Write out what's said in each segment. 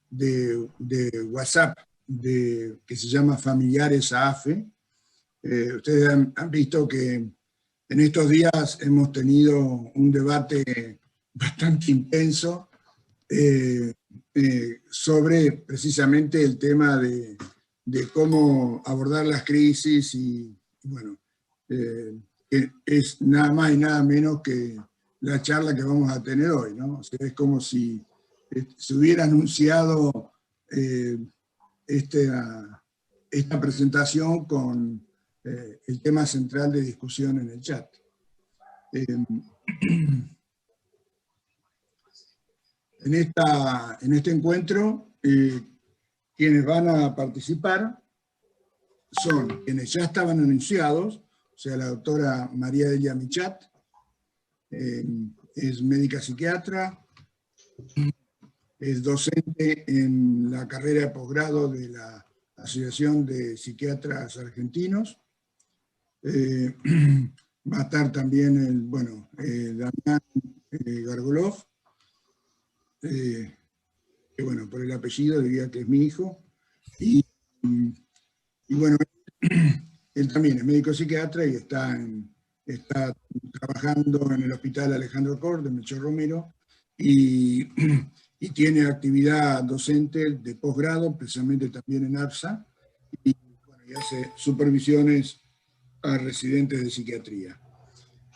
de WhatsApp que se llama Familiares AFE. Ustedes han visto que en estos días hemos tenido un debate bastante intenso sobre precisamente el tema de cómo abordar las crisis y bueno, es nada más y nada menos que la charla que vamos a tener hoy, ¿no? O sea, es como si se hubiera anunciado esta presentación con el tema central de discusión en el chat. En este encuentro, quienes van a participar son quienes ya estaban anunciados, o sea, la doctora María Delia Michat, es médica psiquiatra, es docente en la carrera de posgrado de la Asociación de Psiquiatras Argentinos. Va a estar también Damián Gargolov, que bueno, por el apellido diría que es mi hijo, y bueno, él también es médico psiquiatra y está trabajando en el Hospital Alejandro Korn de Melchor Romero y tiene actividad docente de posgrado, precisamente también en APSA, y hace supervisiones a residentes de psiquiatría.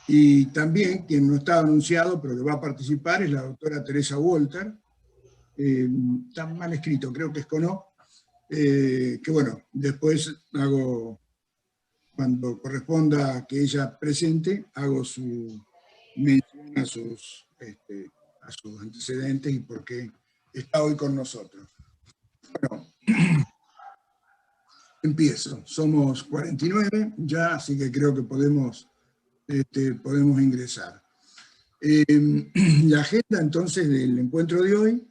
Y también, quien no está anunciado, pero que va a participar, es la doctora Teresa Walter, está mal escrito, creo que es con O, que bueno, después cuando corresponda que ella presente, hago su mención a sus antecedentes y por qué está hoy con nosotros. Bueno, empiezo. Somos 49 ya, así que creo que podemos ingresar. La agenda entonces del encuentro de hoy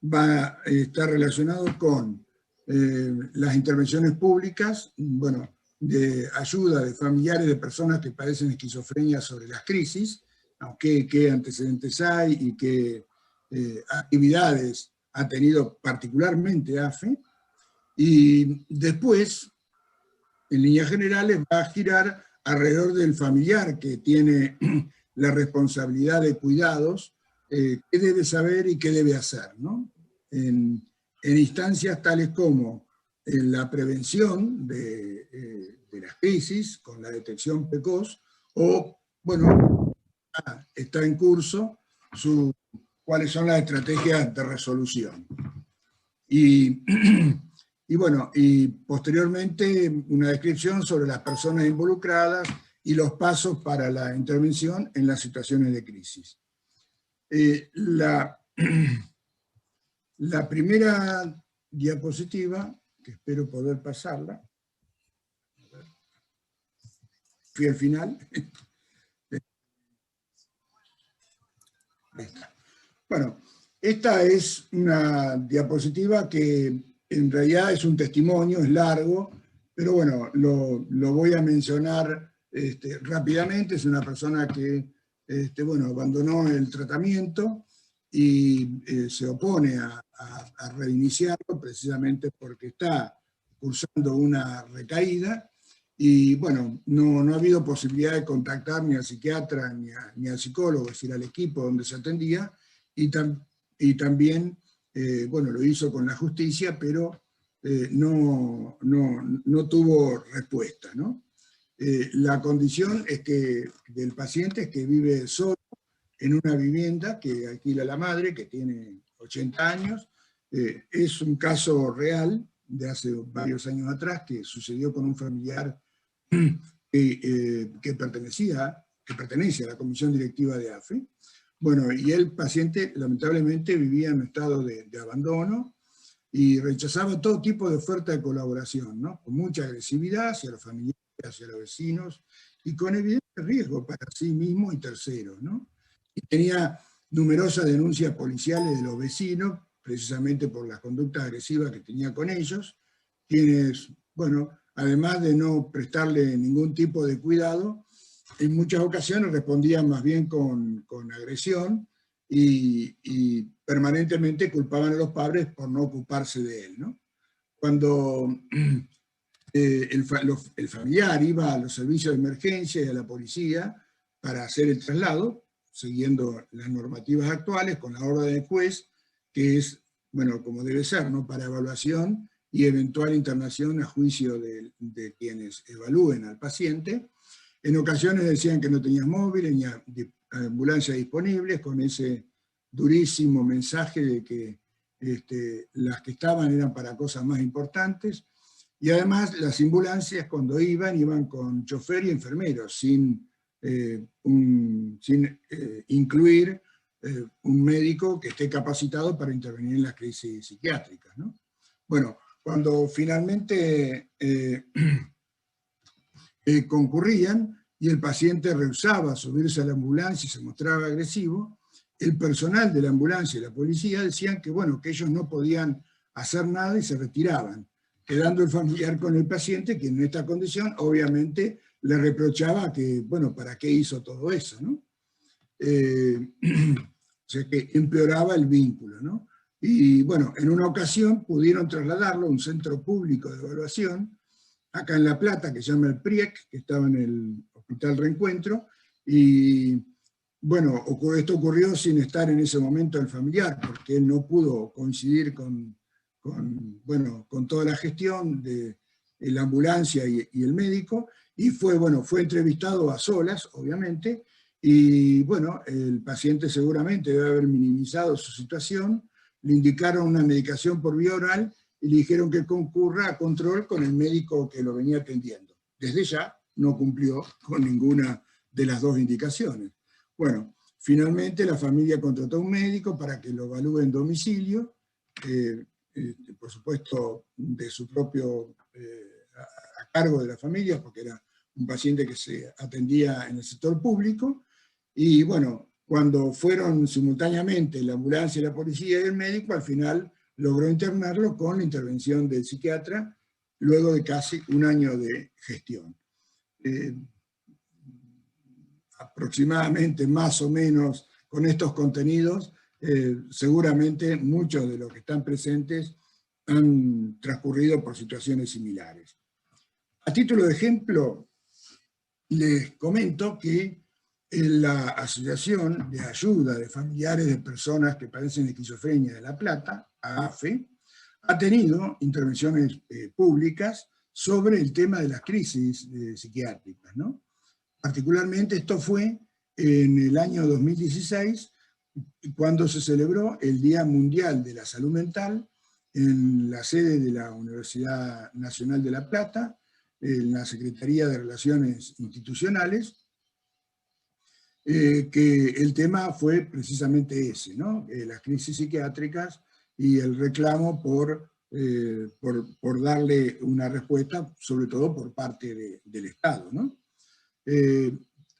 va a estar relacionado con las intervenciones públicas, bueno, de ayuda de familiares de personas que padecen esquizofrenia sobre las crisis, aunque qué antecedentes hay y qué actividades ha tenido particularmente AFE, y después, en líneas generales, va a girar alrededor del familiar que tiene la responsabilidad de cuidados, qué debe saber y qué debe hacer, ¿no? En instancias tales como la prevención de las crisis, con la detección precoz, o, bueno, está en curso cuáles son las estrategias de resolución. Y bueno, y posteriormente una descripción sobre las personas involucradas y los pasos para la intervención en las situaciones de crisis. La primera diapositiva, que espero poder pasarla, fui al final. Bueno, esta es una diapositiva que en realidad es un testimonio, es largo, pero bueno, lo voy a mencionar rápidamente. Es una persona que abandonó el tratamiento y se opone a reiniciarlo precisamente porque está cursando una recaída y bueno, no ha habido posibilidad de contactar ni al psiquiatra ni al psicólogo, es decir, al equipo donde se atendía, y también lo hizo con la justicia, pero no tuvo respuesta, ¿no? La condición del paciente es que vive solo en una vivienda que alquila la madre, que tiene 80 años. Es un caso real de hace varios años atrás que sucedió con un familiar que pertenece a la comisión directiva de AFE. Bueno, y el paciente lamentablemente vivía en un estado de abandono y rechazaba todo tipo de oferta de colaboración, ¿no? Con mucha agresividad hacia los familiares, hacia los vecinos, y con evidente riesgo para sí mismo y terceros, ¿no? Y tenía numerosas denuncias policiales de los vecinos, precisamente por las conductas agresivas que tenía con ellos, quienes, bueno, además de no prestarle ningún tipo de cuidado, en muchas ocasiones respondían más bien con agresión, y permanentemente culpaban a los padres por no ocuparse de él, ¿no? Cuando el familiar iba a los servicios de emergencia y a la policía para hacer el traslado, siguiendo las normativas actuales, con la orden del juez, que es, bueno, como debe ser, ¿no? Para evaluación y eventual internación a juicio de quienes evalúen al paciente. En ocasiones decían que no tenían móviles ni ambulancias disponibles, con ese durísimo mensaje de que las que estaban eran para cosas más importantes. Y además las ambulancias cuando iban con chofer y enfermeros, sin incluir un médico que esté capacitado para intervenir en las crisis psiquiátricas, ¿no? Bueno, cuando finalmente concurrían y el paciente rehusaba subirse a la ambulancia y se mostraba agresivo, el personal de la ambulancia y la policía decían que, bueno, que ellos no podían hacer nada y se retiraban, quedando el familiar con el paciente, que en esta condición obviamente le reprochaba que, bueno, ¿para qué hizo todo eso, no? O sea que empeoraba el vínculo, ¿no? Y bueno, en una ocasión pudieron trasladarlo a un centro público de evaluación, acá en La Plata, que se llama el PRIEC, que estaba en el Hospital Reencuentro, y bueno, esto ocurrió sin estar en ese momento el familiar, porque él no pudo coincidir con toda la gestión de la ambulancia y el médico, y fue entrevistado a solas, obviamente, y bueno, el paciente seguramente debe haber minimizado su situación, le indicaron una medicación por vía oral y le dijeron que concurra a control con el médico que lo venía atendiendo. Desde ya no cumplió con ninguna de las dos indicaciones. Bueno, finalmente la familia contrató a un médico para que lo evalúe en domicilio, por supuesto de su propio, a cargo de la familia, porque era un paciente que se atendía en el sector público, y bueno, cuando fueron simultáneamente la ambulancia y la policía y el médico, al final logró internarlo con la intervención del psiquiatra, luego de casi un año de gestión. Aproximadamente, más o menos, con estos contenidos, seguramente muchos de los que están presentes han transcurrido por situaciones similares. A título de ejemplo, les comento que la Asociación de Ayuda de Familiares de Personas que Padecen Esquizofrenia de La Plata, AAFE, ha tenido intervenciones públicas sobre el tema de las crisis psiquiátricas, ¿no? Particularmente esto fue en el año 2016, cuando se celebró el Día Mundial de la Salud Mental en la sede de la Universidad Nacional de La Plata, en la Secretaría de Relaciones Institucionales, que el tema fue precisamente ese, ¿no? Las crisis psiquiátricas y el reclamo por darle una respuesta, sobre todo por parte del Estado, ¿no?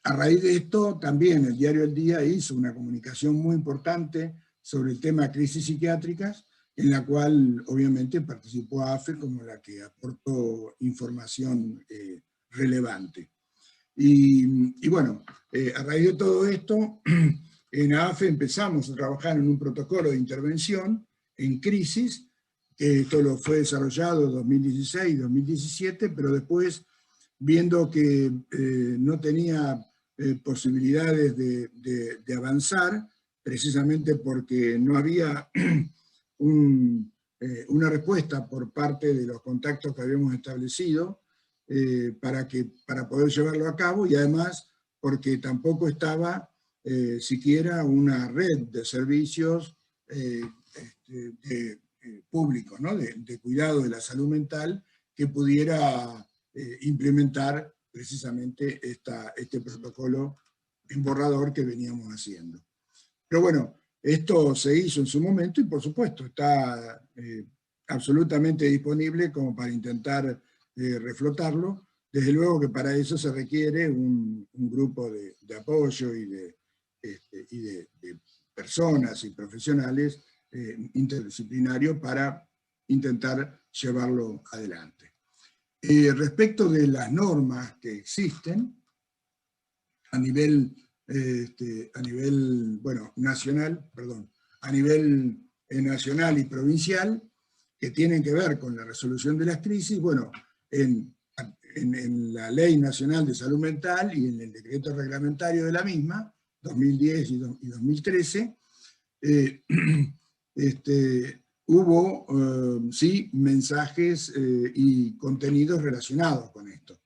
A raíz de esto, también el diario El Día hizo una comunicación muy importante sobre el tema de crisis psiquiátricas, en la cual obviamente participó AFE como la que aportó información relevante. Y bueno, a raíz de todo esto, en AFE empezamos a trabajar en un protocolo de intervención en crisis, que esto lo fue desarrollado en 2016 y 2017, pero después, viendo que no tenía posibilidades de avanzar, precisamente porque no había una respuesta por parte de los contactos que habíamos establecido para poder llevarlo a cabo, y además porque tampoco estaba siquiera una red de servicios públicos, ¿no? de cuidado de la salud mental que pudiera implementar precisamente este protocolo en borrador que veníamos haciendo. Pero bueno, esto se hizo en su momento y por supuesto está absolutamente disponible como para intentar reflotarlo. Desde luego que para eso se requiere un grupo de apoyo y de personas y profesionales interdisciplinarios para intentar llevarlo adelante. Respecto de las normas que existen a nivel bueno, nacional, perdón, a nivel nacional y provincial, que tienen que ver con la resolución de las crisis. Bueno, en la Ley Nacional de Salud Mental y en el decreto reglamentario de la misma, 2010 y 2013, hubo, sí, mensajes y contenidos relacionados con esto.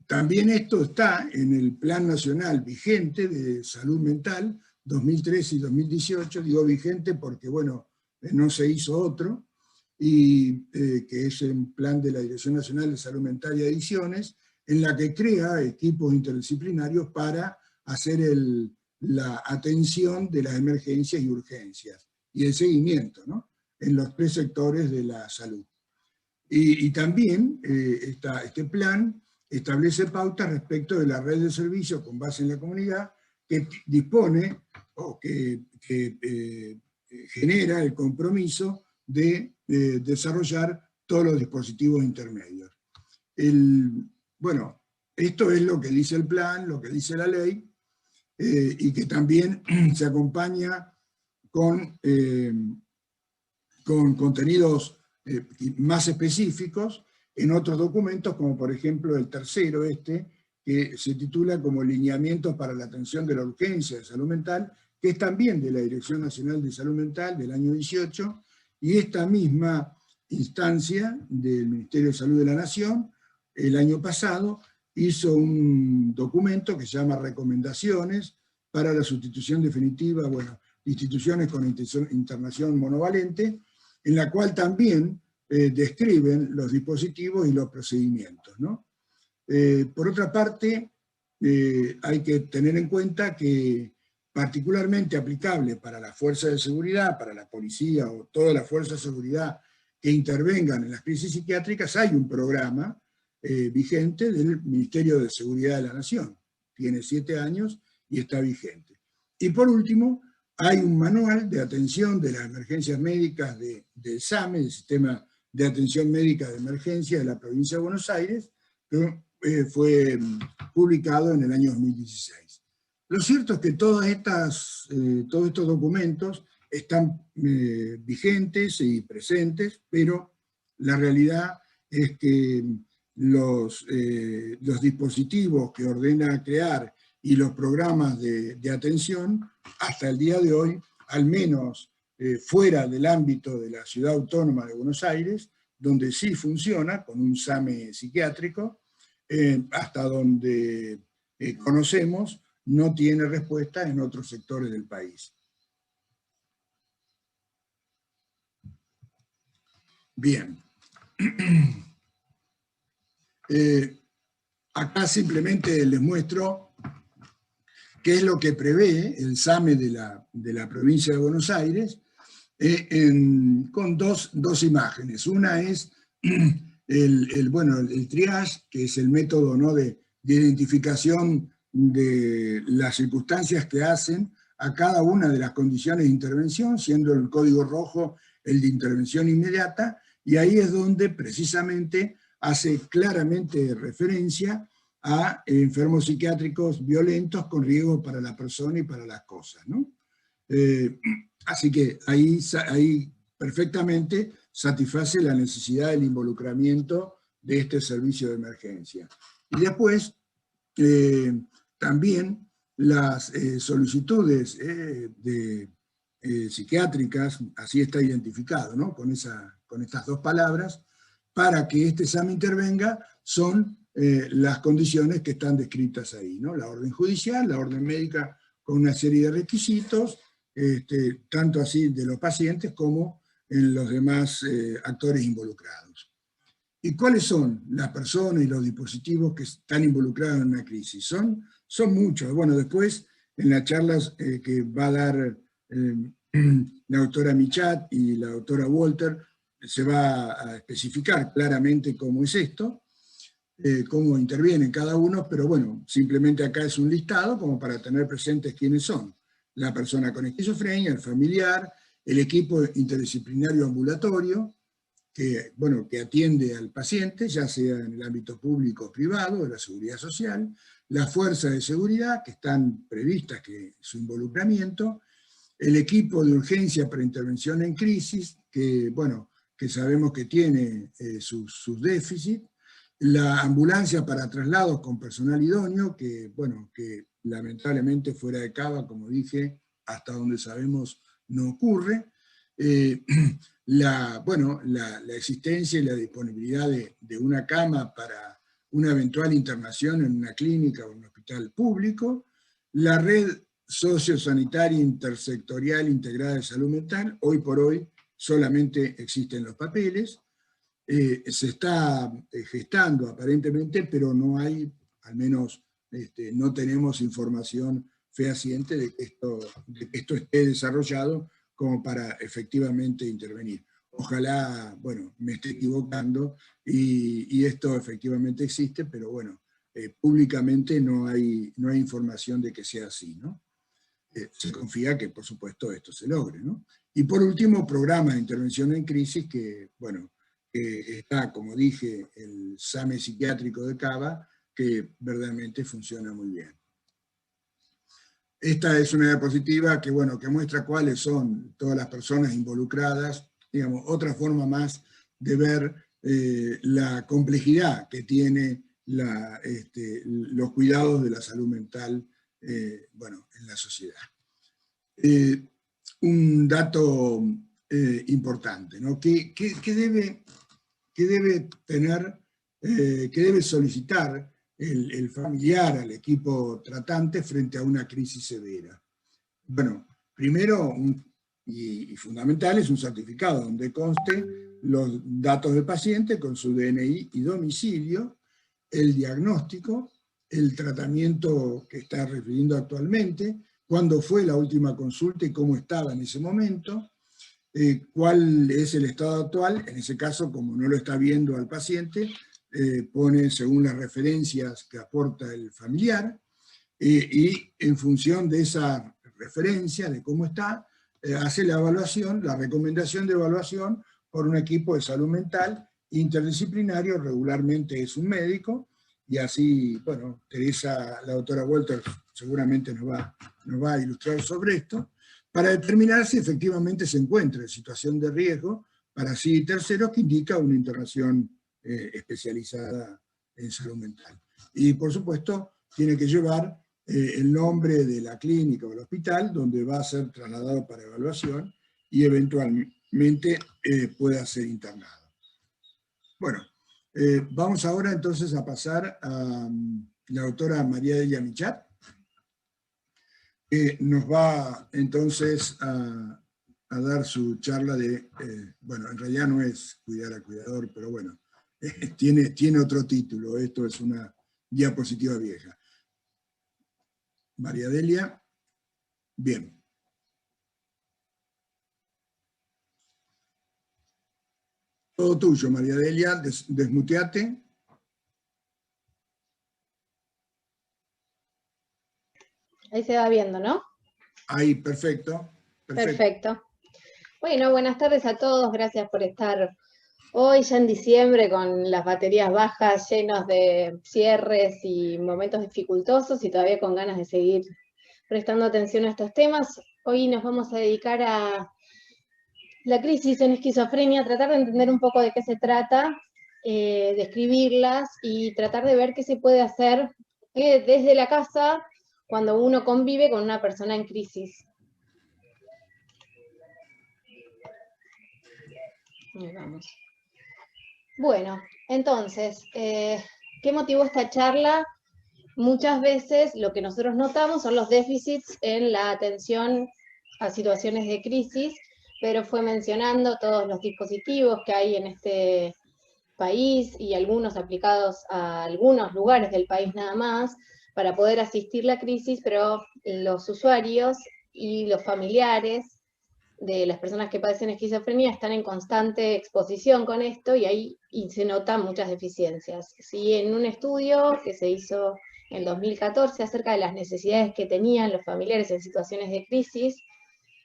También esto está en el Plan Nacional vigente de Salud Mental, 2013 y 2018, digo vigente porque, bueno, no se hizo otro, y que es el plan de la Dirección Nacional de Salud Mental y Adicciones, en la que crea equipos interdisciplinarios para hacer la atención de las emergencias y urgencias, y el seguimiento, ¿no?, en los 3 sectores de la salud. Y también este plan establece pautas respecto de la red de servicios con base en la comunidad, que dispone o que genera el compromiso de desarrollar todos los dispositivos intermedios. Bueno, esto es lo que dice el plan, lo que dice la ley, y que también se acompaña con contenidos más específicos en otros documentos, como por ejemplo el tercero, que se titula como Lineamientos para la atención de la urgencia de salud mental, que es también de la Dirección Nacional de Salud Mental del año 18, y esta misma instancia del Ministerio de Salud de la Nación, el año pasado, hizo un documento que se llama Recomendaciones para la sustitución definitiva, bueno, instituciones con internación monovalente, en la cual también describen los dispositivos y los procedimientos, ¿no? Por otra parte, hay que tener en cuenta que particularmente aplicable para la fuerza de seguridad, para la policía o toda la fuerza de seguridad que intervengan en las crisis psiquiátricas, hay un programa vigente del Ministerio de Seguridad de la Nación. Tiene 7 años y está vigente. Y por último, hay un manual de atención de las emergencias médicas del SAME, el Sistema de Atención Médica de Emergencia de la Provincia de Buenos Aires, que fue publicado en el año 2016. Lo cierto es que todos estos documentos están vigentes y presentes, pero la realidad es que los dispositivos que ordena crear y los programas de atención, hasta el día de hoy, al menos fuera del ámbito de la Ciudad Autónoma de Buenos Aires, donde sí funciona con un SAME psiquiátrico, hasta donde conocemos, no tiene respuesta en otros sectores del país. Bien. Acá simplemente les muestro qué es lo que prevé el SAME de la provincia de Buenos Aires, con dos imágenes. Una es el triage, que es el método, ¿no?, de identificación de las circunstancias que hacen a cada una de las condiciones de intervención, siendo el código rojo el de intervención inmediata, y ahí es donde precisamente hace claramente referencia a enfermos psiquiátricos violentos con riesgo para la persona y para las cosas, ¿no? Así que ahí perfectamente satisface la necesidad del involucramiento de este servicio de emergencia. Y después, también las solicitudes psiquiátricas, así está identificado, ¿no?, con estas 2 palabras, para que este SAME intervenga, son las condiciones que están descritas ahí, ¿no? La orden judicial, la orden médica con una serie de requisitos, tanto así de los pacientes como en los demás actores involucrados. ¿Y cuáles son las personas y los dispositivos que están involucrados en una crisis? Son muchos. Bueno, después en las charlas que va a dar la doctora Michat y la doctora Walter, se va a especificar claramente cómo es esto, cómo interviene cada uno, pero bueno, simplemente acá es un listado como para tener presentes quiénes son. La persona con esquizofrenia, el familiar, el equipo interdisciplinario ambulatorio, bueno, que atiende al paciente, ya sea en el ámbito público o privado, de la seguridad social, las fuerzas de seguridad, que están previstas que su involucramiento, el equipo de urgencia para intervención en crisis, que, bueno, que sabemos que tiene sus déficits, la ambulancia para traslados con personal idóneo, que, bueno, que lamentablemente fuera de Cava, como dije, hasta donde sabemos no ocurre, la existencia y la disponibilidad de una cama para una eventual internación en una clínica o en un hospital público, la red sociosanitaria intersectorial integrada de salud mental, hoy por hoy solamente existen los papeles, se está gestando aparentemente, pero no hay, al menos no tenemos información fehaciente de que esto esté desarrollado como para efectivamente intervenir. Ojalá, bueno, me esté equivocando y esto efectivamente existe, pero bueno, públicamente no hay información de que sea así, ¿no? Se confía que, por supuesto, esto se logre, ¿no? Y por último, programa de intervención en crisis que, bueno, está, como dije, el SAME psiquiátrico de Cava, que verdaderamente funciona muy bien. Esta es una diapositiva que, bueno, que muestra cuáles son todas las personas involucradas, digamos, otra forma más de ver la complejidad que tiene los cuidados de la salud mental, bueno, en la sociedad. Un dato importante, ¿no? ¿Qué debe tener, qué debe solicitar el familiar al equipo tratante frente a una crisis severa? Bueno, primero, y fundamental, es un certificado donde conste los datos del paciente con su DNI y domicilio, el diagnóstico, el tratamiento que está refiriendo actualmente, cuándo fue la última consulta y cómo estaba en ese momento, cuál es el estado actual, en ese caso, como no lo está viendo al paciente, pone según las referencias que aporta el familiar, y en función de esa referencia, de cómo está, hace la evaluación, la recomendación de evaluación por un equipo de salud mental interdisciplinario, regularmente es un médico, y así, bueno, Teresa, la doctora Walter, seguramente nos va a ilustrar sobre esto, para determinar si efectivamente se encuentra en situación de riesgo, para así terceros que indica una internación especializada en salud mental. Y por supuesto, tiene que llevar el nombre de la clínica o el hospital donde va a ser trasladado para evaluación y eventualmente pueda ser internado. Bueno, vamos ahora entonces a pasar a la doctora María Delia Michat, que nos va entonces a dar su charla de, bueno, en realidad no es cuidar al cuidador, pero bueno, tiene otro título, esto es una diapositiva vieja. María Delia, bien. Todo tuyo, María Delia, desmuteate. Ahí se va viendo, ¿no? Ahí, perfecto. Perfecto. Bueno, buenas tardes a todos, gracias por estar hoy ya en diciembre con las baterías bajas, llenos de cierres y momentos dificultosos y todavía con ganas de seguir prestando atención a estos temas. Hoy nos vamos a dedicar a la crisis en esquizofrenia, tratar de entender un poco de qué se trata, describirlas y tratar de ver qué se puede hacer desde la casa cuando uno convive con una persona en crisis. Ahí vamos. Bueno, entonces, ¿qué motivó esta charla? Muchas veces lo que nosotros notamos son los déficits en la atención a situaciones de crisis, pero fue mencionando todos los dispositivos que hay en este país y algunos aplicados a algunos lugares del país nada más, para poder asistir la crisis, pero los usuarios y los familiares de las personas que padecen esquizofrenia están en constante exposición con esto y ahí se notan muchas deficiencias. Sí, en un estudio que se hizo en 2014 acerca de las necesidades que tenían los familiares en situaciones de crisis,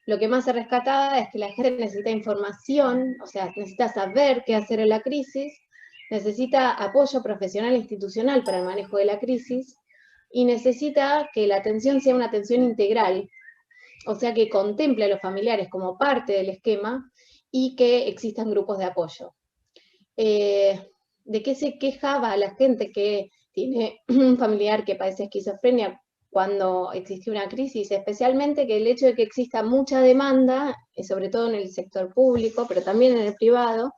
lo que más se rescataba es que la gente necesita información, o sea, necesita saber qué hacer en la crisis, necesita apoyo profesional e institucional para el manejo de la crisis, y necesita que la atención sea una atención integral, o sea, que contemple a los familiares como parte del esquema y que existan grupos de apoyo. ¿De qué se quejaba la gente que tiene un familiar que padece esquizofrenia cuando existió una crisis? Especialmente que el hecho de que exista mucha demanda, sobre todo en el sector público, pero también en el privado,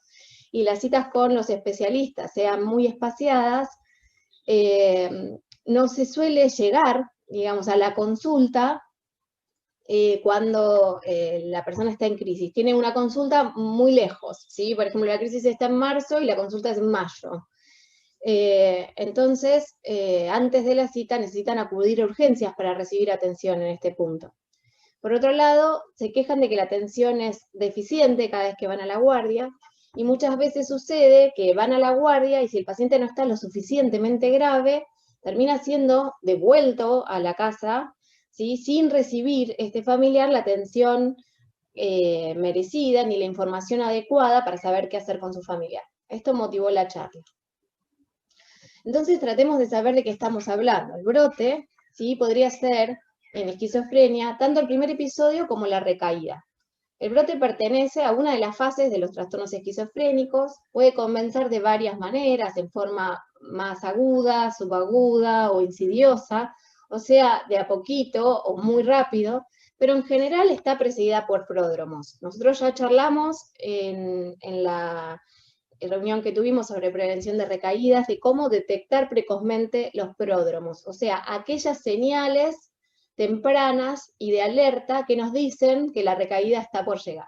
y las citas con los especialistas sean muy espaciadas, no se suele llegar, digamos, a la consulta cuando la persona está en crisis. Tiene una consulta muy lejos, ¿sí? Por ejemplo, la crisis está en marzo y la consulta es en mayo. Entonces, antes de la cita necesitan acudir a urgencias para recibir atención en este punto. Por otro lado, se quejan de que la atención es deficiente cada vez que van a la guardia, y muchas veces sucede que van a la guardia y si el paciente no está lo suficientemente grave, termina siendo devuelto a la casa, ¿sí? Sin recibir este familiar la atención merecida ni la información adecuada para saber qué hacer con su familiar. Esto motivó la charla. Entonces tratemos de saber de qué estamos hablando. El brote, ¿sí? Podría ser en esquizofrenia tanto el primer episodio como la recaída. El brote pertenece a una de las fases de los trastornos esquizofrénicos, puede comenzar de varias maneras, en forma más aguda, subaguda o insidiosa, o sea, de a poquito o muy rápido, pero en general está precedida por pródromos. Nosotros ya charlamos en la reunión que tuvimos sobre prevención de recaídas, de cómo detectar precozmente los pródromos, o sea, aquellas señales tempranas y de alerta que nos dicen que la recaída está por llegar.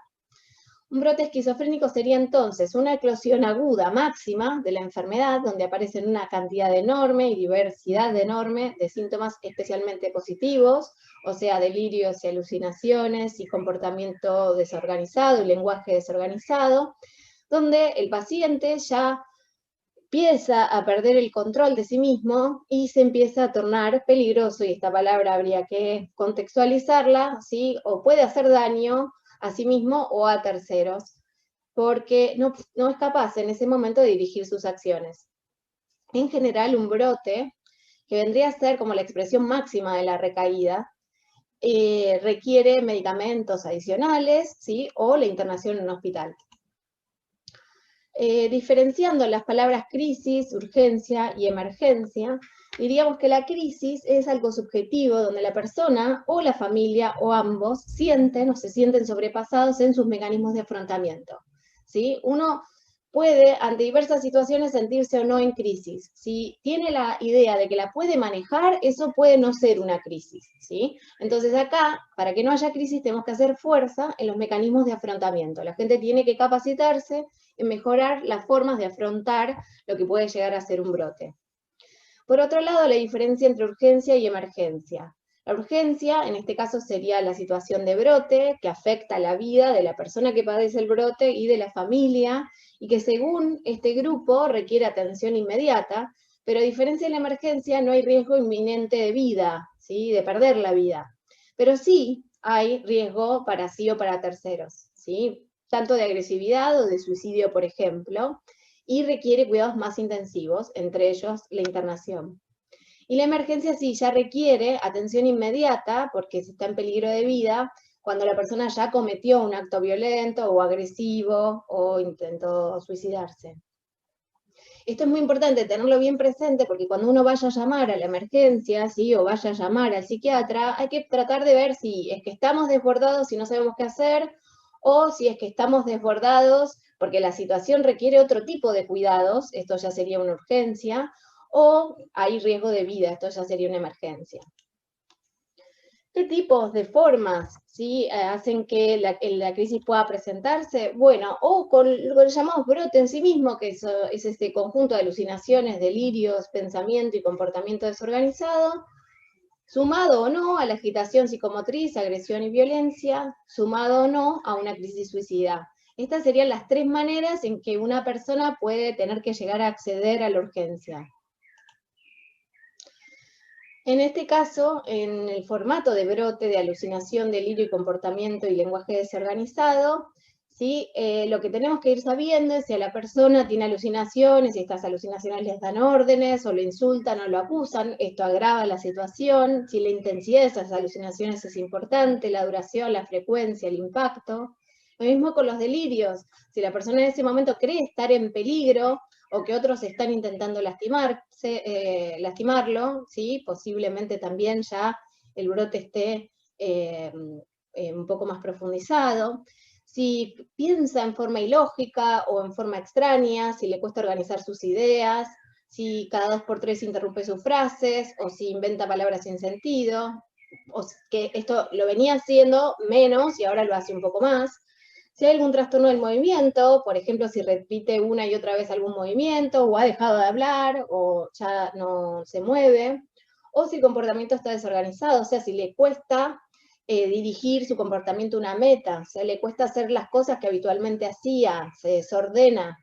Un brote esquizofrénico sería entonces una eclosión aguda máxima de la enfermedad, donde aparecen una cantidad enorme y diversidad enorme de síntomas especialmente positivos, o sea, delirios y alucinaciones y comportamiento desorganizado y lenguaje desorganizado, donde el paciente ya empieza a perder el control de sí mismo y se empieza a tornar peligroso, y esta palabra habría que contextualizarla, ¿sí? O puede hacer daño a sí mismo o a terceros, porque no es capaz en ese momento de dirigir sus acciones. En general, un brote, que vendría a ser como la expresión máxima de la recaída, requiere medicamentos adicionales, ¿sí? O la internación en un hospital. Diferenciando las palabras crisis, urgencia y emergencia, diríamos que la crisis es algo subjetivo donde la persona o la familia o ambos sienten o se sienten sobrepasados en sus mecanismos de afrontamiento, ¿sí? Uno puede, ante diversas situaciones, sentirse o no en crisis. Si tiene la idea de que la puede manejar, eso puede no ser una crisis, ¿sí? Entonces acá, para que no haya crisis, tenemos que hacer fuerza en los mecanismos de afrontamiento. La gente tiene que capacitarse en mejorar las formas de afrontar lo que puede llegar a ser un brote. Por otro lado, la diferencia entre urgencia y emergencia. La urgencia, en este caso, sería la situación de brote que afecta la vida de la persona que padece el brote y de la familia, y que según este grupo requiere atención inmediata, pero a diferencia de la emergencia no hay riesgo inminente de vida, ¿sí? De perder la vida. Pero sí hay riesgo para sí o para terceros, ¿sí? Tanto de agresividad o de suicidio, por ejemplo, y requiere cuidados más intensivos, entre ellos la internación. Y la emergencia sí ya requiere atención inmediata porque se está en peligro de vida cuando la persona ya cometió un acto violento o agresivo o intentó suicidarse. Esto es muy importante tenerlo bien presente porque cuando uno vaya a llamar a la emergencia, ¿sí? O vaya a llamar al psiquiatra, hay que tratar de ver si es que estamos desbordados y no sabemos qué hacer, o si es que estamos desbordados porque la situación requiere otro tipo de cuidados, esto ya sería una urgencia, o hay riesgo de vida, esto ya sería una emergencia. ¿Qué tipos de formas, ¿sí? Hacen que la crisis pueda presentarse? Bueno, o con lo que llamamos brote en sí mismo, que es este conjunto de alucinaciones, delirios, pensamiento y comportamiento desorganizado, sumado o no a la agitación psicomotriz, agresión y violencia, sumado o no a una crisis suicida. Estas serían las tres maneras en que una persona puede tener que llegar a acceder a la urgencia. En este caso, en el formato de brote, de alucinación, delirio y comportamiento y lenguaje desorganizado, ¿sí? Lo que tenemos que ir sabiendo es si a la persona tiene alucinaciones, si estas alucinaciones les dan órdenes, o lo insultan o lo acusan, esto agrava la situación, si la intensidad de esas alucinaciones es importante, la duración, la frecuencia, el impacto. Lo mismo con los delirios, si la persona en ese momento cree estar en peligro, o que otros están intentando lastimarlo, ¿sí? Posiblemente también ya el brote esté un poco más profundizado. Si piensa en forma ilógica o en forma extraña, si le cuesta organizar sus ideas, si cada 2 por 3 interrumpe sus frases, o si inventa palabras sin sentido, o que esto lo venía haciendo menos y ahora lo hace un poco más. Si hay algún trastorno del movimiento, por ejemplo, si repite una y otra vez algún movimiento, o ha dejado de hablar, o ya no se mueve, o si el comportamiento está desorganizado, o sea, si le cuesta dirigir su comportamiento a una meta, o sea, le cuesta hacer las cosas que habitualmente hacía, se desordena,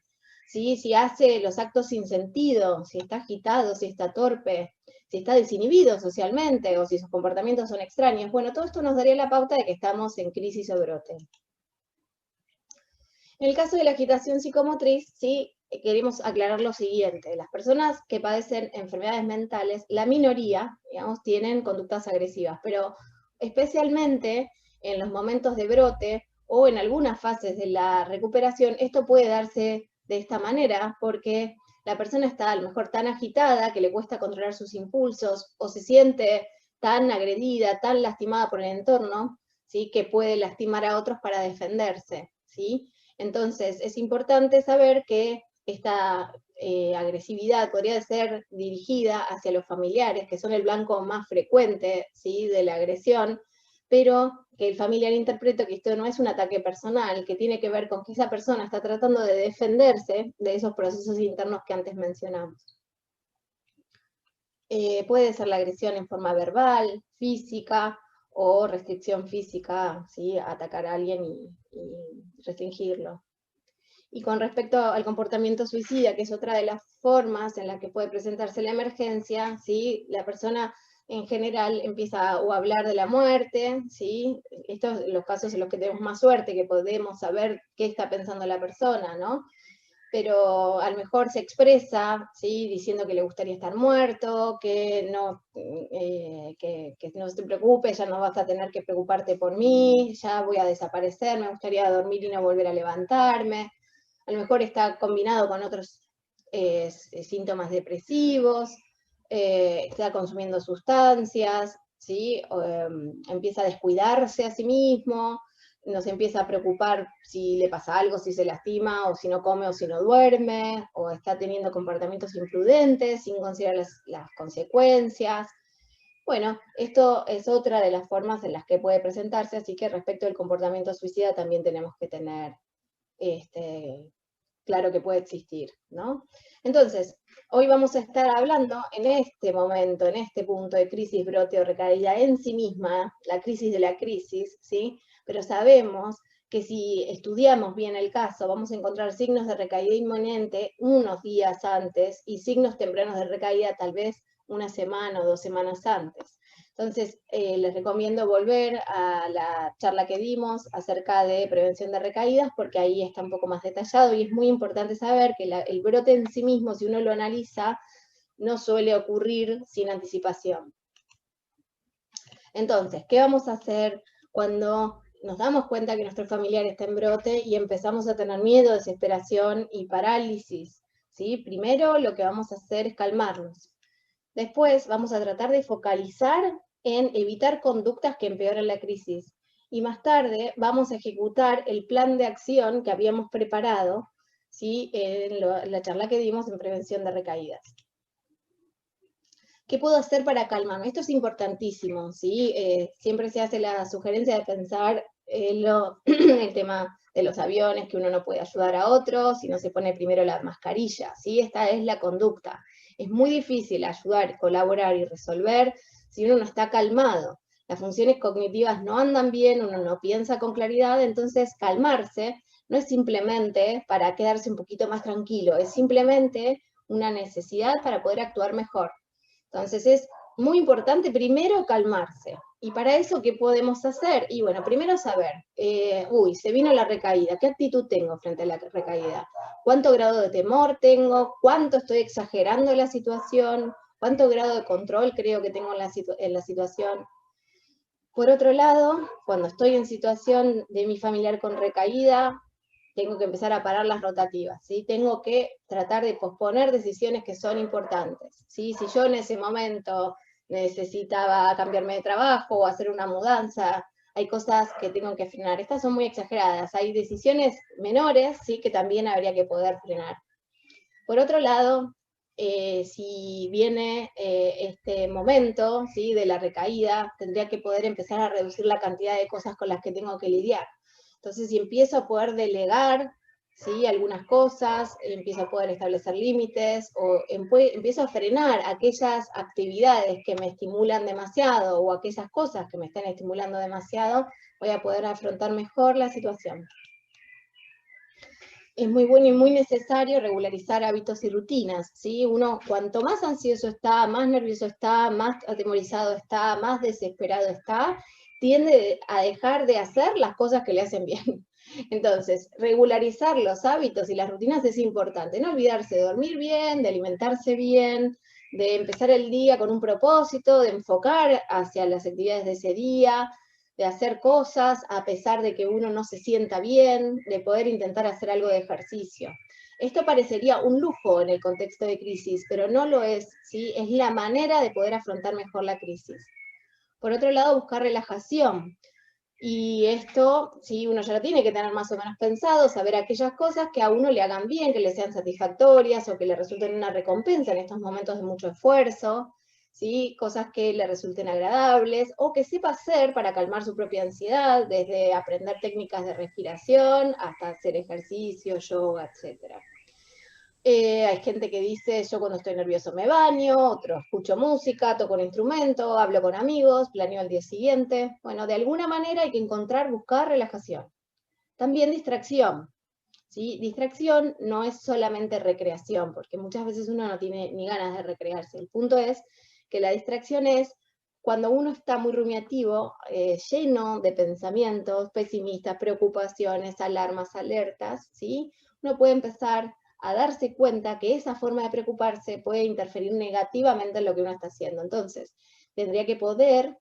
¿sí? Si hace los actos sin sentido, si está agitado, si está torpe, si está desinhibido socialmente, o si sus comportamientos son extraños. Bueno, todo esto nos daría la pauta de que estamos en crisis o brote. En el caso de la agitación psicomotriz, sí queremos aclarar lo siguiente. Las personas que padecen enfermedades mentales, la minoría, digamos, tienen conductas agresivas, pero especialmente en los momentos de brote o en algunas fases de la recuperación, esto puede darse de esta manera porque la persona está a lo mejor tan agitada que le cuesta controlar sus impulsos o se siente tan agredida, tan lastimada por el entorno, ¿sí? Que puede lastimar a otros para defenderse, ¿sí? Entonces, es importante saber que esta agresividad podría ser dirigida hacia los familiares, que son el blanco más frecuente, ¿sí? De la agresión, pero que el familiar interprete que esto no es un ataque personal, que tiene que ver con que esa persona está tratando de defenderse de esos procesos internos que antes mencionamos. Puede ser la agresión en forma verbal, física, o restricción física, ¿sí? Atacar a alguien y restringirlo. Y con respecto al comportamiento suicida, que es otra de las formas en las que puede presentarse la emergencia, ¿sí? La persona en general empieza a hablar de la muerte, ¿sí? Estos son los casos en los que tenemos más suerte, que podemos saber qué está pensando la persona, ¿no? Pero a lo mejor se expresa, ¿sí? Diciendo que le gustaría estar muerto, que no se preocupe, ya no vas a tener que preocuparte por mí, ya voy a desaparecer, me gustaría dormir y no volver a levantarme. A lo mejor está combinado con otros síntomas depresivos, está consumiendo sustancias, ¿sí? Empieza a descuidarse a sí mismo, nos empieza a preocupar si le pasa algo, si se lastima, o si no come, o si no duerme, o está teniendo comportamientos imprudentes sin considerar las consecuencias. Bueno, esto es otra de las formas en las que puede presentarse, así que respecto al comportamiento suicida también tenemos que tener claro que puede existir, ¿no? Entonces, hoy vamos a estar hablando en este momento, en este punto de crisis, brote o recaída en sí misma, la crisis de la crisis, ¿sí? Pero sabemos que si estudiamos bien el caso, vamos a encontrar signos de recaída inminente unos días antes y signos tempranos de recaída tal vez una semana o 2 semanas antes. Entonces, les recomiendo volver a la charla que dimos acerca de prevención de recaídas, porque ahí está un poco más detallado y es muy importante saber que el brote en sí mismo, si uno lo analiza, no suele ocurrir sin anticipación. Entonces, ¿qué vamos a hacer cuando nos damos cuenta que nuestro familiar está en brote y empezamos a tener miedo, desesperación y parálisis? ¿Sí? Primero, lo que vamos a hacer es calmarnos. Después, vamos a tratar de focalizar en evitar conductas que empeoren la crisis. Y más tarde vamos a ejecutar el plan de acción que habíamos preparado, ¿sí? En la charla que dimos en prevención de recaídas. ¿Qué puedo hacer para calmarme? Esto es importantísimo, ¿sí? Siempre se hace la sugerencia de pensar el tema de los aviones, que uno no puede ayudar a otros si no se pone primero la mascarilla, ¿sí? Esta es la conducta. Es muy difícil ayudar, colaborar y resolver si uno no está calmado. Las funciones cognitivas no andan bien, uno no piensa con claridad, entonces calmarse no es simplemente para quedarse un poquito más tranquilo, es simplemente una necesidad para poder actuar mejor. Entonces es muy importante primero calmarse. Y para eso, ¿qué podemos hacer? Y bueno, primero saber, se vino la recaída, ¿qué actitud tengo frente a la recaída? ¿Cuánto grado de temor tengo? ¿Cuánto estoy exagerando la situación? ¿Cuánto grado de control creo que tengo en la situación? Por otro lado, cuando estoy en situación de mi familiar con recaída, tengo que empezar a parar las rotativas, ¿sí? Tengo que tratar de posponer decisiones que son importantes, ¿sí? Si yo en ese momento necesitaba cambiarme de trabajo o hacer una mudanza, hay cosas que tengo que frenar. Estas son muy exageradas, hay decisiones menores, ¿sí? Que también habría que poder frenar. Por otro lado, si viene este momento, ¿sí? De la recaída, tendría que poder empezar a reducir la cantidad de cosas con las que tengo que lidiar. Entonces, si empiezo a poder delegar, ¿sí? Algunas cosas, empiezo a poder establecer límites, o empiezo a frenar aquellas actividades que me estimulan demasiado, o aquellas cosas que me están estimulando demasiado, voy a poder afrontar mejor la situación. Es muy bueno y muy necesario regularizar hábitos y rutinas, ¿sí? Uno, cuanto más ansioso está, más nervioso está, más atemorizado está, más desesperado está, tiende a dejar de hacer las cosas que le hacen bien. Entonces, regularizar los hábitos y las rutinas es importante. No olvidarse de dormir bien, de alimentarse bien, de empezar el día con un propósito, de enfocar hacia las actividades de ese día, de hacer cosas a pesar de que uno no se sienta bien, de poder intentar hacer algo de ejercicio. Esto parecería un lujo en el contexto de crisis, pero no lo es, ¿sí? Es la manera de poder afrontar mejor la crisis. Por otro lado, buscar relajación. Y esto, sí, uno ya lo tiene que tener más o menos pensado, saber aquellas cosas que a uno le hagan bien, que le sean satisfactorias o que le resulten una recompensa en estos momentos de mucho esfuerzo, ¿sí? Cosas que le resulten agradables o que sepa hacer para calmar su propia ansiedad, desde aprender técnicas de respiración hasta hacer ejercicio, yoga, etc. Hay gente que dice, yo cuando estoy nervioso me baño, otro escucho música, toco un instrumento, hablo con amigos, planeo el día siguiente. Bueno, de alguna manera hay que buscar relajación. También distracción, ¿sí? Distracción no es solamente recreación, porque muchas veces uno no tiene ni ganas de recrearse. El punto es que la distracción es cuando uno está muy rumiativo, lleno de pensamientos pesimistas, preocupaciones, alarmas, alertas, ¿sí? Uno puede empezar a darse cuenta que esa forma de preocuparse puede interferir negativamente en lo que uno está haciendo. Entonces, tendría que poder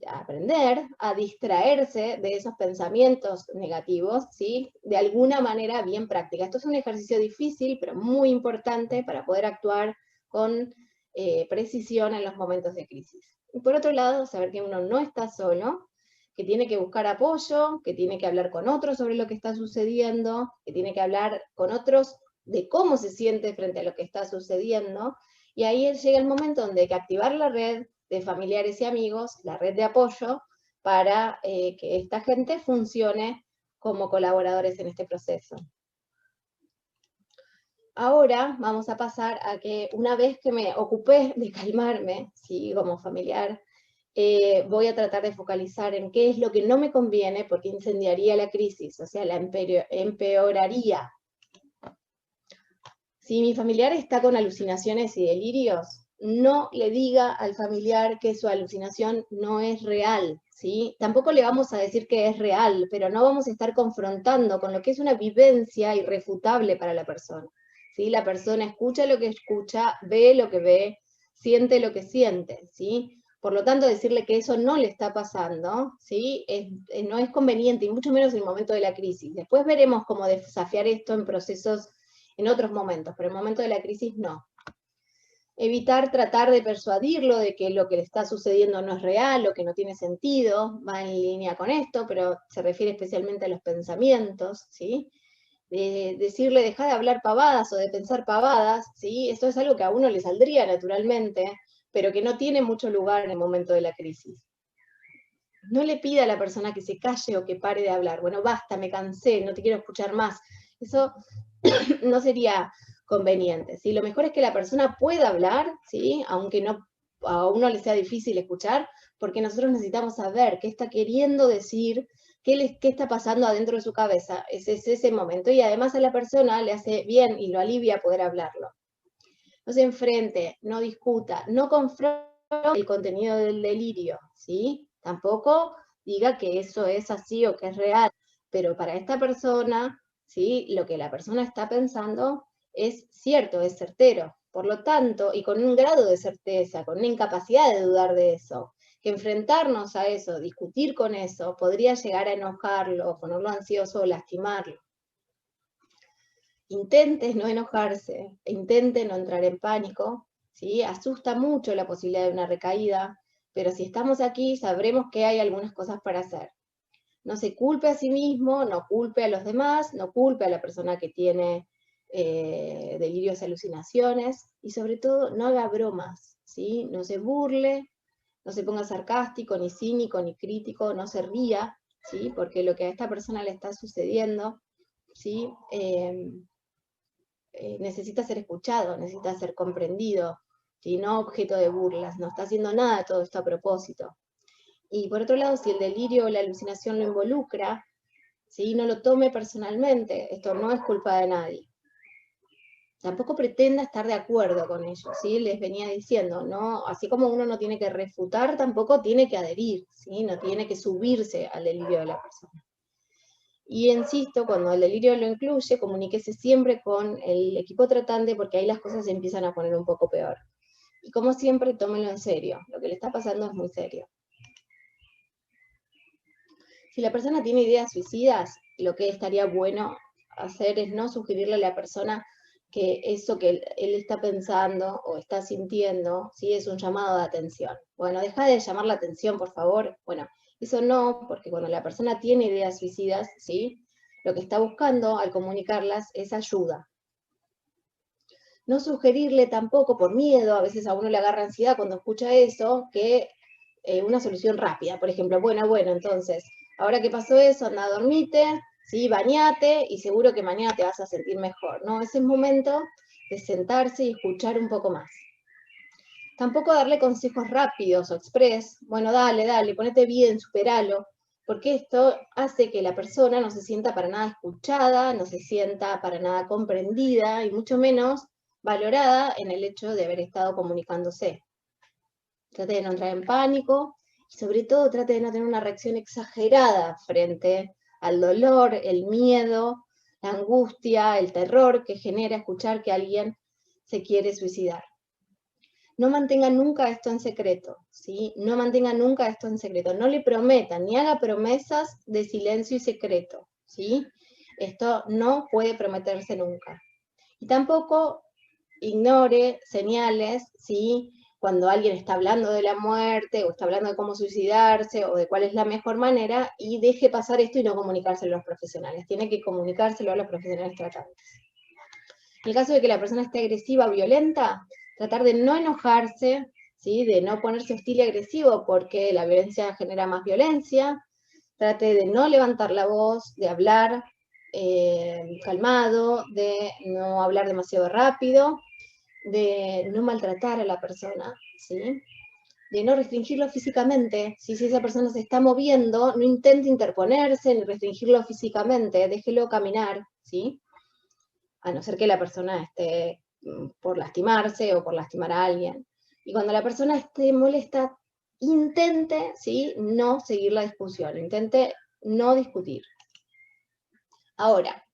aprender a distraerse de esos pensamientos negativos, ¿sí? De alguna manera bien práctica. Esto es un ejercicio difícil, pero muy importante para poder actuar con precisión en los momentos de crisis. Y por otro lado, saber que uno no está solo, que tiene que buscar apoyo, que tiene que hablar con otros sobre lo que está sucediendo, que tiene que hablar con otros de cómo se siente frente a lo que está sucediendo, y ahí llega el momento donde hay que activar la red de familiares y amigos, la red de apoyo, para que esta gente funcione como colaboradores en este proceso. Ahora vamos a pasar a que una vez que me ocupé de calmarme, ¿sí? Como familiar, voy a tratar de focalizar en qué es lo que no me conviene porque incendiaría la crisis, o sea, la empeoraría. Si mi familiar está con alucinaciones y delirios, no le diga al familiar que su alucinación no es real, ¿sí? Tampoco le vamos a decir que es real, pero no vamos a estar confrontando con lo que es una vivencia irrefutable para la persona, ¿sí? La persona escucha lo que escucha, ve lo que ve, siente lo que siente, ¿sí? Por lo tanto, decirle que eso no le está pasando, ¿sí? No es conveniente, y mucho menos en el momento de la crisis. Después veremos cómo desafiar esto en procesos en otros momentos, pero en el momento de la crisis no. Evitar tratar de persuadirlo de que lo que le está sucediendo no es real o que no tiene sentido, va en línea con esto, pero se refiere especialmente a los pensamientos, ¿sí? Decirle, deja de hablar pavadas o de pensar pavadas, ¿sí? Esto es algo que a uno le saldría naturalmente, pero que no tiene mucho lugar en el momento de la crisis. No le pida a la persona que se calle o que pare de hablar. Bueno, basta, me cansé, no te quiero escuchar más. Eso no sería conveniente, ¿sí? Lo mejor es que la persona pueda hablar, ¿sí? Aunque no, a uno le sea difícil escuchar, porque nosotros necesitamos saber qué está queriendo decir, qué está pasando adentro de su cabeza. Es ese momento. Y además a la persona le hace bien y lo alivia poder hablarlo. No se enfrente, no discuta, no confronte el contenido del delirio, ¿sí? Tampoco diga que eso es así o que es real, pero para esta persona, ¿sí? Lo que la persona está pensando es cierto, es certero. Por lo tanto, y con un grado de certeza, con una incapacidad de dudar de eso, que enfrentarnos a eso, discutir con eso, podría llegar a enojarlo, ponerlo ansioso o lastimarlo. Intente no enojarse, intente no entrar en pánico, ¿sí? Asusta mucho la posibilidad de una recaída, pero si estamos aquí sabremos que hay algunas cosas para hacer. No se culpe a sí mismo, no culpe a los demás, no culpe a la persona que tiene delirios y alucinaciones, y sobre todo no haga bromas, ¿sí? No se burle, no se ponga sarcástico, ni cínico, ni crítico, no se ría, ¿sí? Porque lo que a esta persona le está sucediendo, ¿sí? Necesita ser escuchado, necesita ser comprendido, ¿sí? No objeto de burlas, no está haciendo nada de todo esto a propósito. Y por otro lado, si el delirio o la alucinación lo involucra, ¿sí? No lo tome personalmente, esto no es culpa de nadie. Tampoco pretenda estar de acuerdo con ello, ¿sí? Les venía diciendo, ¿no? Así como uno no tiene que refutar, tampoco tiene que adherir, ¿sí? No tiene que subirse al delirio de la persona. Y insisto, cuando el delirio lo incluye, comuníquese siempre con el equipo tratante porque ahí las cosas se empiezan a poner un poco peor. Y como siempre, tómenlo en serio. Lo que le está pasando es muy serio. Si la persona tiene ideas suicidas, lo que estaría bueno hacer es no sugerirle a la persona que eso que él está pensando o está sintiendo, ¿sí? Es un llamado de atención. Bueno, deja de llamar la atención, por favor. Bueno, eso no, porque cuando la persona tiene ideas suicidas, ¿sí? Lo que está buscando al comunicarlas es ayuda. No sugerirle tampoco por miedo, a veces a uno le agarra ansiedad cuando escucha eso, que una solución rápida. Por ejemplo, bueno, entonces, ahora que pasó eso, anda a dormite, ¿sí? Bañate y seguro que mañana te vas a sentir mejor, ¿no? Es el momento de sentarse y escuchar un poco más. Tampoco darle consejos rápidos o express, bueno, dale, ponete bien, superalo, porque esto hace que la persona no se sienta para nada escuchada, no se sienta para nada comprendida y mucho menos valorada en el hecho de haber estado comunicándose. Trate de no entrar en pánico y sobre todo trate de no tener una reacción exagerada frente al dolor, el miedo, la angustia, el terror que genera escuchar que alguien se quiere suicidar. No mantenga nunca esto en secreto, ¿sí? No mantenga nunca esto en secreto. No le prometan, ni haga promesas de silencio y secreto, ¿sí? Esto no puede prometerse nunca. Y tampoco ignore señales, ¿sí? Cuando alguien está hablando de la muerte o está hablando de cómo suicidarse o de cuál es la mejor manera y deje pasar esto y no comunicárselo a los profesionales. Tiene que comunicárselo a los profesionales tratantes. En el caso de que la persona esté agresiva o violenta, tratar de no enojarse, ¿sí? De no ponerse hostil y agresivo porque la violencia genera más violencia. Trate de no levantar la voz, de hablar calmado, de no hablar demasiado rápido, de no maltratar a la persona, ¿sí? De no restringirlo físicamente. Si esa persona se está moviendo, no intente interponerse ni restringirlo físicamente, déjelo caminar, ¿sí? A no ser que la persona esté por lastimarse o por lastimar a alguien. Y cuando la persona esté molesta, intente, ¿sí? No seguir la discusión, intente no discutir. Ahora,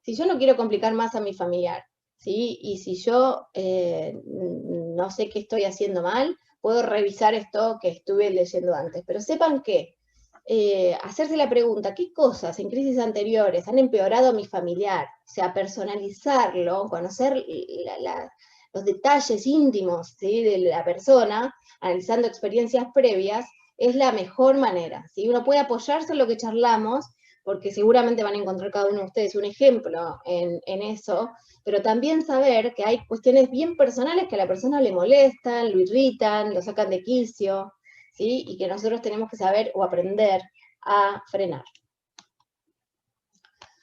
si yo no quiero complicar más a mi familiar, ¿sí? Y si yo no sé qué estoy haciendo mal, puedo revisar esto que estuve leyendo antes. Pero sepan que hacerse la pregunta, ¿qué cosas en crisis anteriores han empeorado a mi familiar? O sea, personalizarlo, conocer los detalles íntimos, ¿sí? De la persona, analizando experiencias previas, es la mejor manera, ¿sí? Uno puede apoyarse en lo que charlamos, porque seguramente van a encontrar cada uno de ustedes un ejemplo en eso, pero también saber que hay cuestiones bien personales que a la persona le molestan, lo irritan, lo sacan de quicio, ¿sí? Y que nosotros tenemos que saber o aprender a frenar.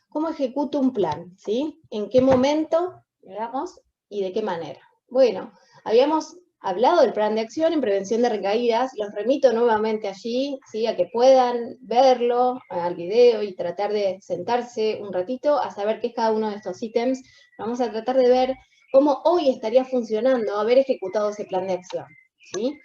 ¿Cómo ejecuto un plan? ¿Sí? ¿En qué momento, digamos, y de qué manera? Bueno, habíamos hablado del plan de acción en prevención de recaídas, los remito nuevamente allí, ¿sí? A que puedan verlo, al video y tratar de sentarse un ratito a saber qué es cada uno de estos ítems. Vamos a tratar de ver cómo hoy estaría funcionando haber ejecutado ese plan de acción, ¿sí?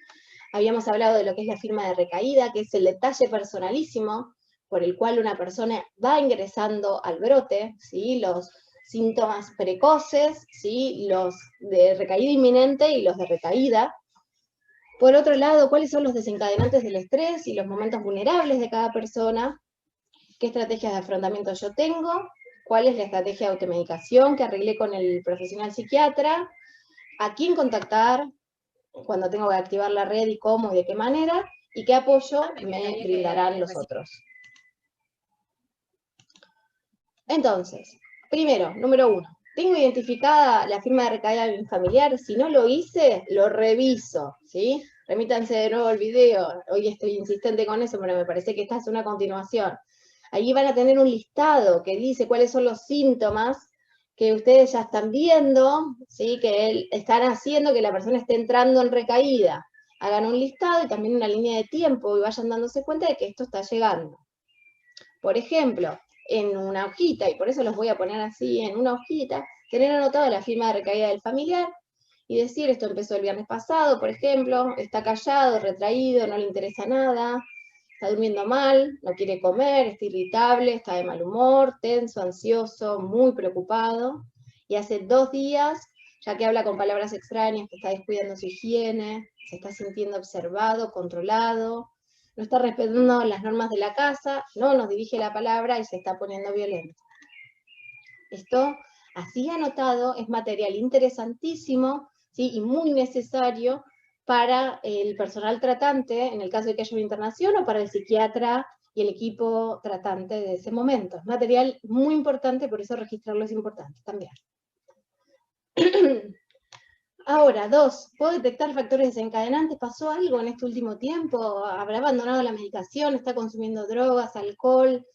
Habíamos hablado de lo que es la firma de recaída, que es el detalle personalísimo por el cual una persona va ingresando al brote, ¿sí? Los síntomas precoces, ¿sí? Los de recaída inminente y los de recaída. Por otro lado, cuáles son los desencadenantes del estrés y los momentos vulnerables de cada persona, qué estrategias de afrontamiento yo tengo, cuál es la estrategia de automedicación que arreglé con el profesional psiquiatra, a quién contactar cuando tengo que activar la red y cómo y de qué manera, y qué apoyo me brindarán los otros. Entonces, primero, número 1, tengo identificada la firma de recaída de mi familiar. Si no lo hice, lo reviso, ¿sí? Remítanse de nuevo al video, hoy estoy insistente con eso, pero me parece que esta es una continuación. Ahí van a tener un listado que dice cuáles son los síntomas que ustedes ya están viendo, ¿sí? Que están haciendo que la persona esté entrando en recaída. Hagan un listado y también una línea de tiempo y vayan dándose cuenta de que esto está llegando. Por ejemplo, en una hojita, y por eso los voy a poner así, en una hojita, tener anotada la firma de recaída del familiar y decir, esto empezó el viernes pasado, por ejemplo, está callado, retraído, no le interesa nada, está durmiendo mal, no quiere comer, está irritable, está de mal humor, tenso, ansioso, muy preocupado, y hace 2 días, ya que habla con palabras extrañas, que está descuidando su higiene, se está sintiendo observado, controlado, no está respetando las normas de la casa, no nos dirige la palabra y se está poniendo violento. Esto, así anotado, es material interesantísimo, ¿sí? Y muy necesario para el personal tratante, en el caso de que haya una internación, o para el psiquiatra y el equipo tratante de ese momento. Es material muy importante, por eso registrarlo es importante también. Ahora, 2, ¿puedo detectar factores desencadenantes? ¿Pasó algo en este último tiempo? ¿Habrá abandonado la medicación? ¿Está consumiendo drogas, alcohol?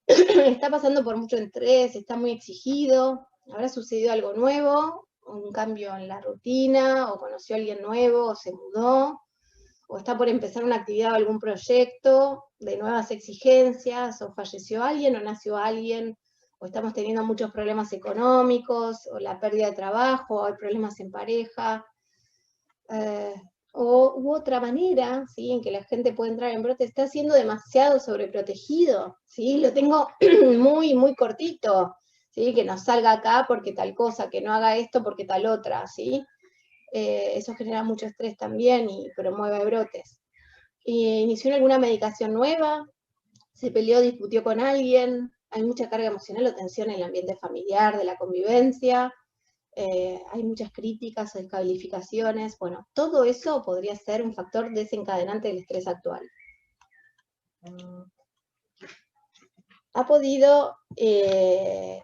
¿Está pasando por mucho estrés? ¿Está muy exigido? ¿Habrá sucedido algo nuevo? ¿Un cambio en la rutina? ¿O conoció a alguien nuevo? ¿O se mudó? ¿O está por empezar una actividad o algún proyecto de nuevas exigencias? ¿O falleció alguien? ¿O nació alguien? ¿O estamos teniendo muchos problemas económicos? ¿O la pérdida de trabajo? ¿O hay problemas en pareja? U otra manera, ¿sí? En que la gente puede entrar en brote, está siendo demasiado sobreprotegido, ¿sí? Lo tengo muy, muy cortito, ¿sí? Que no salga acá porque tal cosa, que no haga esto porque tal otra, ¿sí? Eso genera mucho estrés también y promueve brotes. ¿Inició alguna medicación nueva? ¿Se peleó, discutió con alguien? ¿Hay mucha carga emocional o tensión en el ambiente familiar, de la convivencia? Hay muchas críticas o descalificaciones, bueno, todo eso podría ser un factor desencadenante del estrés actual. Ha podido esta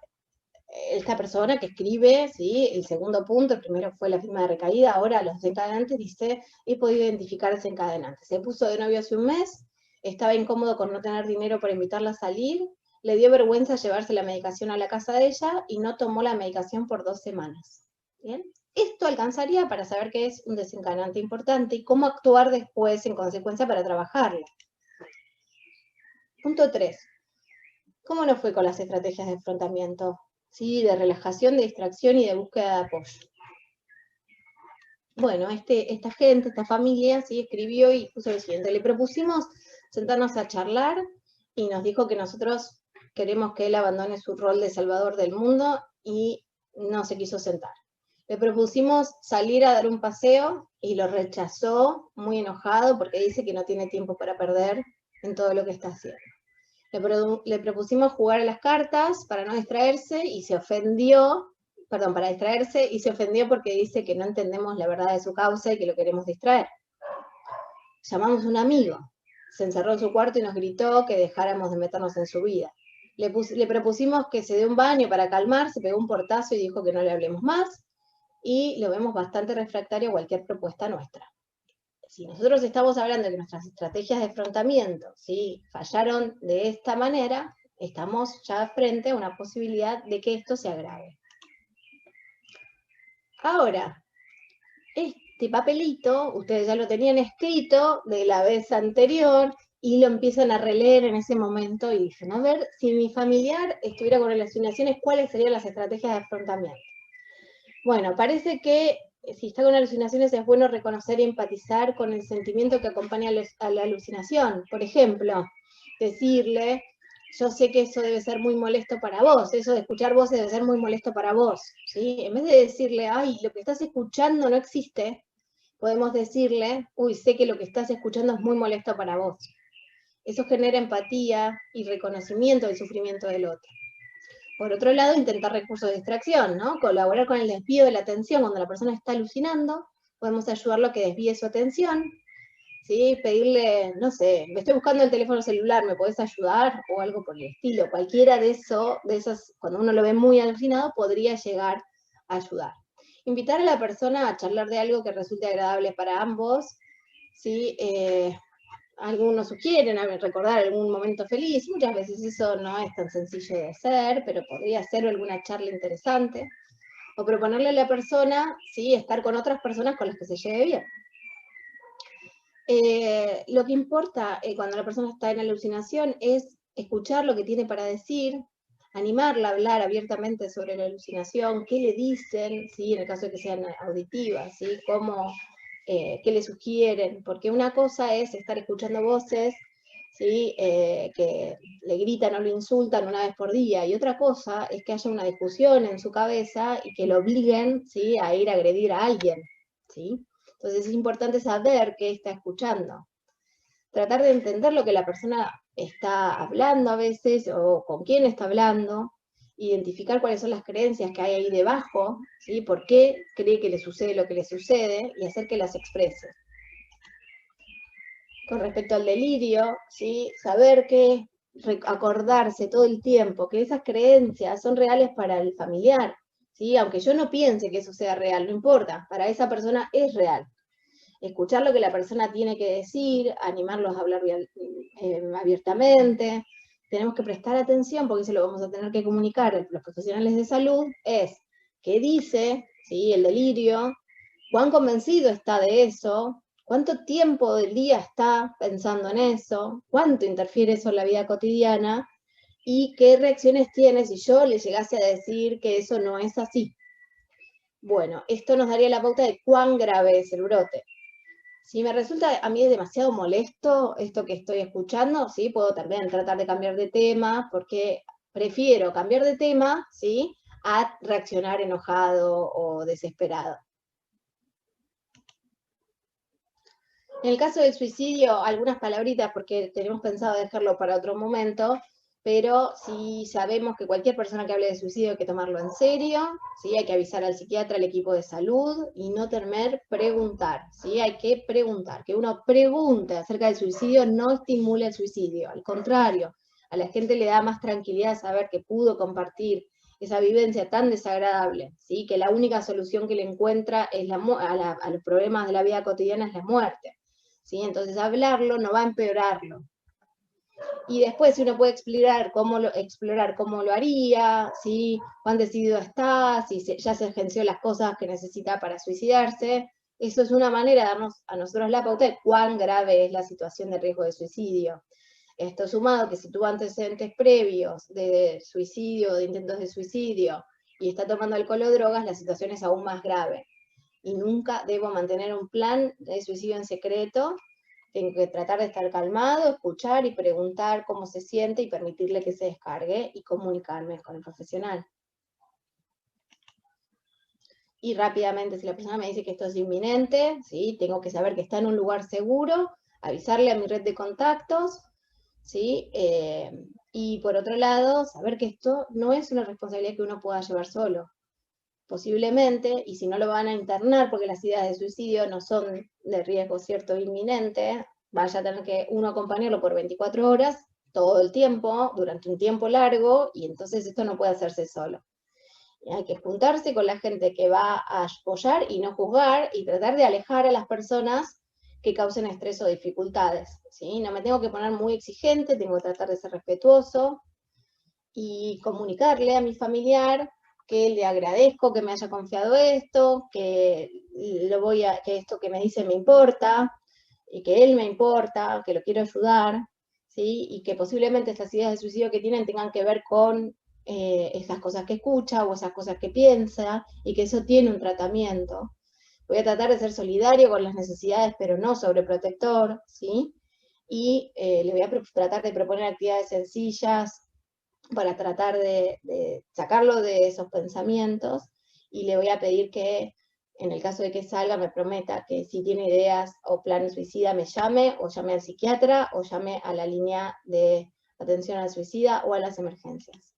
persona que escribe, ¿sí? El segundo punto, el primero fue la firma de recaída, ahora los desencadenantes dice, he podido identificar desencadenantes. Se puso de novio hace un mes, estaba incómodo con no tener dinero para invitarla a salir, le dio vergüenza llevarse la medicación a la casa de ella y no tomó la medicación por 2 semanas. ¿Bien? Esto alcanzaría para saber qué es un desencadenante importante y cómo actuar después en consecuencia para trabajarlo. Punto 3. ¿Cómo nos fue con las estrategias de afrontamiento? ¿Sí? De relajación, de distracción y de búsqueda de apoyo. Bueno, esta gente, esta familia, ¿sí? Escribió y puso lo siguiente. Le propusimos sentarnos a charlar y nos dijo que nosotros queremos que él abandone su rol de salvador del mundo y no se quiso sentar. Le propusimos salir a dar un paseo y lo rechazó muy enojado porque dice que no tiene tiempo para perder en todo lo que está haciendo. Le propusimos jugar a las cartas para no distraerse y se ofendió, perdón, para distraerse y se ofendió porque dice que no entendemos la verdad de su causa y que lo queremos distraer. Llamamos a un amigo, se encerró en su cuarto y nos gritó que dejáramos de meternos en su vida. Le propusimos que se dé un baño para calmar, se pegó un portazo y dijo que no le hablemos más, y lo vemos bastante refractario a cualquier propuesta nuestra. Si nosotros estamos hablando de que nuestras estrategias de afrontamiento, ¿sí? Fallaron de esta manera, estamos ya frente a una posibilidad de que esto se agrave. Ahora, este papelito, ustedes ya lo tenían escrito de la vez anterior, y lo empiezan a releer en ese momento y dicen, a ver, si mi familiar estuviera con relaciones, ¿cuáles serían las estrategias de afrontamiento? Bueno, parece que si está con alucinaciones es bueno reconocer y empatizar con el sentimiento que acompaña a la alucinación. Por ejemplo, decirle, yo sé que eso debe ser muy molesto para vos, eso de escuchar voces debe ser muy molesto para vos, ¿sí? En vez de decirle, ay, lo que estás escuchando no existe, podemos decirle, uy, sé que lo que estás escuchando es muy molesto para vos. Eso genera empatía y reconocimiento del sufrimiento del otro. Por otro lado, intentar recursos de distracción, ¿no? Colaborar con el desvío de la atención. Cuando la persona está alucinando, podemos ayudarlo a que desvíe su atención, ¿sí? Pedirle, no sé, me estoy buscando el teléfono celular, ¿me podés ayudar? O algo por el estilo. Cualquiera de esas, cuando uno lo ve muy alucinado, podría llegar a ayudar. Invitar a la persona a charlar de algo que resulte agradable para ambos, ¿sí? Algunos sugieren recordar algún momento feliz, muchas veces eso no es tan sencillo de hacer, pero podría ser alguna charla interesante, o proponerle a la persona, ¿sí?, estar con otras personas con las que se lleve bien. Lo que importa cuando la persona está en alucinación es escuchar lo que tiene para decir, animarla a hablar abiertamente sobre la alucinación, qué le dicen, ¿sí?, en el caso de que sean auditivas, ¿sí?, qué le sugieren, porque una cosa es estar escuchando voces, ¿sí?, que le gritan o le insultan una vez por día, y otra cosa es que haya una discusión en su cabeza y que lo obliguen, ¿sí?, a ir a agredir a alguien, ¿sí? Entonces es importante saber qué está escuchando. Tratar de entender lo que la persona está hablando a veces, o con quién está hablando, identificar cuáles son las creencias que hay ahí debajo, ¿sí?, por qué cree que le sucede lo que le sucede, y hacer que las exprese. Con respecto al delirio, ¿sí?, saber que acordarse todo el tiempo que esas creencias son reales para el familiar, ¿sí?, aunque yo no piense que eso sea real, no importa, para esa persona es real. Escuchar lo que la persona tiene que decir, animarlos a hablar abiertamente. Tenemos que prestar atención, porque eso lo vamos a tener que comunicar a los profesionales de salud, es qué dice, ¿sí?, el delirio, cuán convencido está de eso, cuánto tiempo del día está pensando en eso, cuánto interfiere eso en la vida cotidiana, y qué reacciones tiene si yo le llegase a decir que eso no es así. Bueno, esto nos daría la pauta de cuán grave es el brote. Si me resulta a mí demasiado molesto esto que estoy escuchando, ¿sí?, puedo también tratar de cambiar de tema, porque prefiero cambiar de tema, ¿sí?, a reaccionar enojado o desesperado. En el caso del suicidio, algunas palabritas, porque tenemos pensado dejarlo para otro momento, pero si sabemos que cualquier persona que hable de suicidio hay que tomarlo en serio, ¿sí?, hay que avisar al psiquiatra, al equipo de salud, y no temer preguntar, ¿sí?, hay que preguntar, que uno pregunte acerca del suicidio no estimula el suicidio, al contrario, a la gente le da más tranquilidad saber que pudo compartir esa vivencia tan desagradable, ¿sí?, que la única solución que le encuentra es a los problemas de la vida cotidiana es la muerte, ¿sí? Entonces hablarlo no va a empeorarlo. Y después, si uno puede explorar cómo lo haría, ¿sí?, cuán decidido está, si ya se agenció las cosas que necesita para suicidarse, eso es una manera de darnos a nosotros la pauta de cuán grave es la situación de riesgo de suicidio. Esto sumado que si tuvo antecedentes previos de suicidio, de intentos de suicidio, y está tomando alcohol o drogas, la situación es aún más grave. Y nunca debo mantener un plan de suicidio en secreto. Tengo que tratar de estar calmado, escuchar y preguntar cómo se siente y permitirle que se descargue y comunicarme con el profesional. Y rápidamente, si la persona me dice que esto es inminente, ¿sí?, tengo que saber que está en un lugar seguro, avisarle a mi red de contactos, ¿sí? Y por otro lado, saber que esto no es una responsabilidad que uno pueda llevar solo. Posiblemente, y si no lo van a internar porque las ideas de suicidio no son de riesgo cierto inminente, vaya a tener que uno acompañarlo por 24 horas, todo el tiempo, durante un tiempo largo, y entonces esto no puede hacerse solo. Y hay que juntarse con la gente que va a apoyar y no juzgar, y tratar de alejar a las personas que causen estrés o dificultades, ¿sí? No me tengo que poner muy exigente, tengo que tratar de ser respetuoso, y comunicarle a mi familiar que le agradezco que me haya confiado esto, que esto que me dice me importa, y que él me importa, que lo quiero ayudar, ¿sí? Y que posiblemente estas ideas de suicidio que tienen tengan que ver con esas cosas que escucha o esas cosas que piensa, y que eso tiene un tratamiento. Voy a tratar de ser solidario con las necesidades, pero no sobreprotector, ¿sí? Y le voy a tratar de proponer actividades sencillas para tratar de sacarlo de esos pensamientos, y le voy a pedir que, en el caso de que salga, me prometa que si tiene ideas o planes suicida me llame, o llame al psiquiatra, o llame a la línea de atención al suicida o a las emergencias.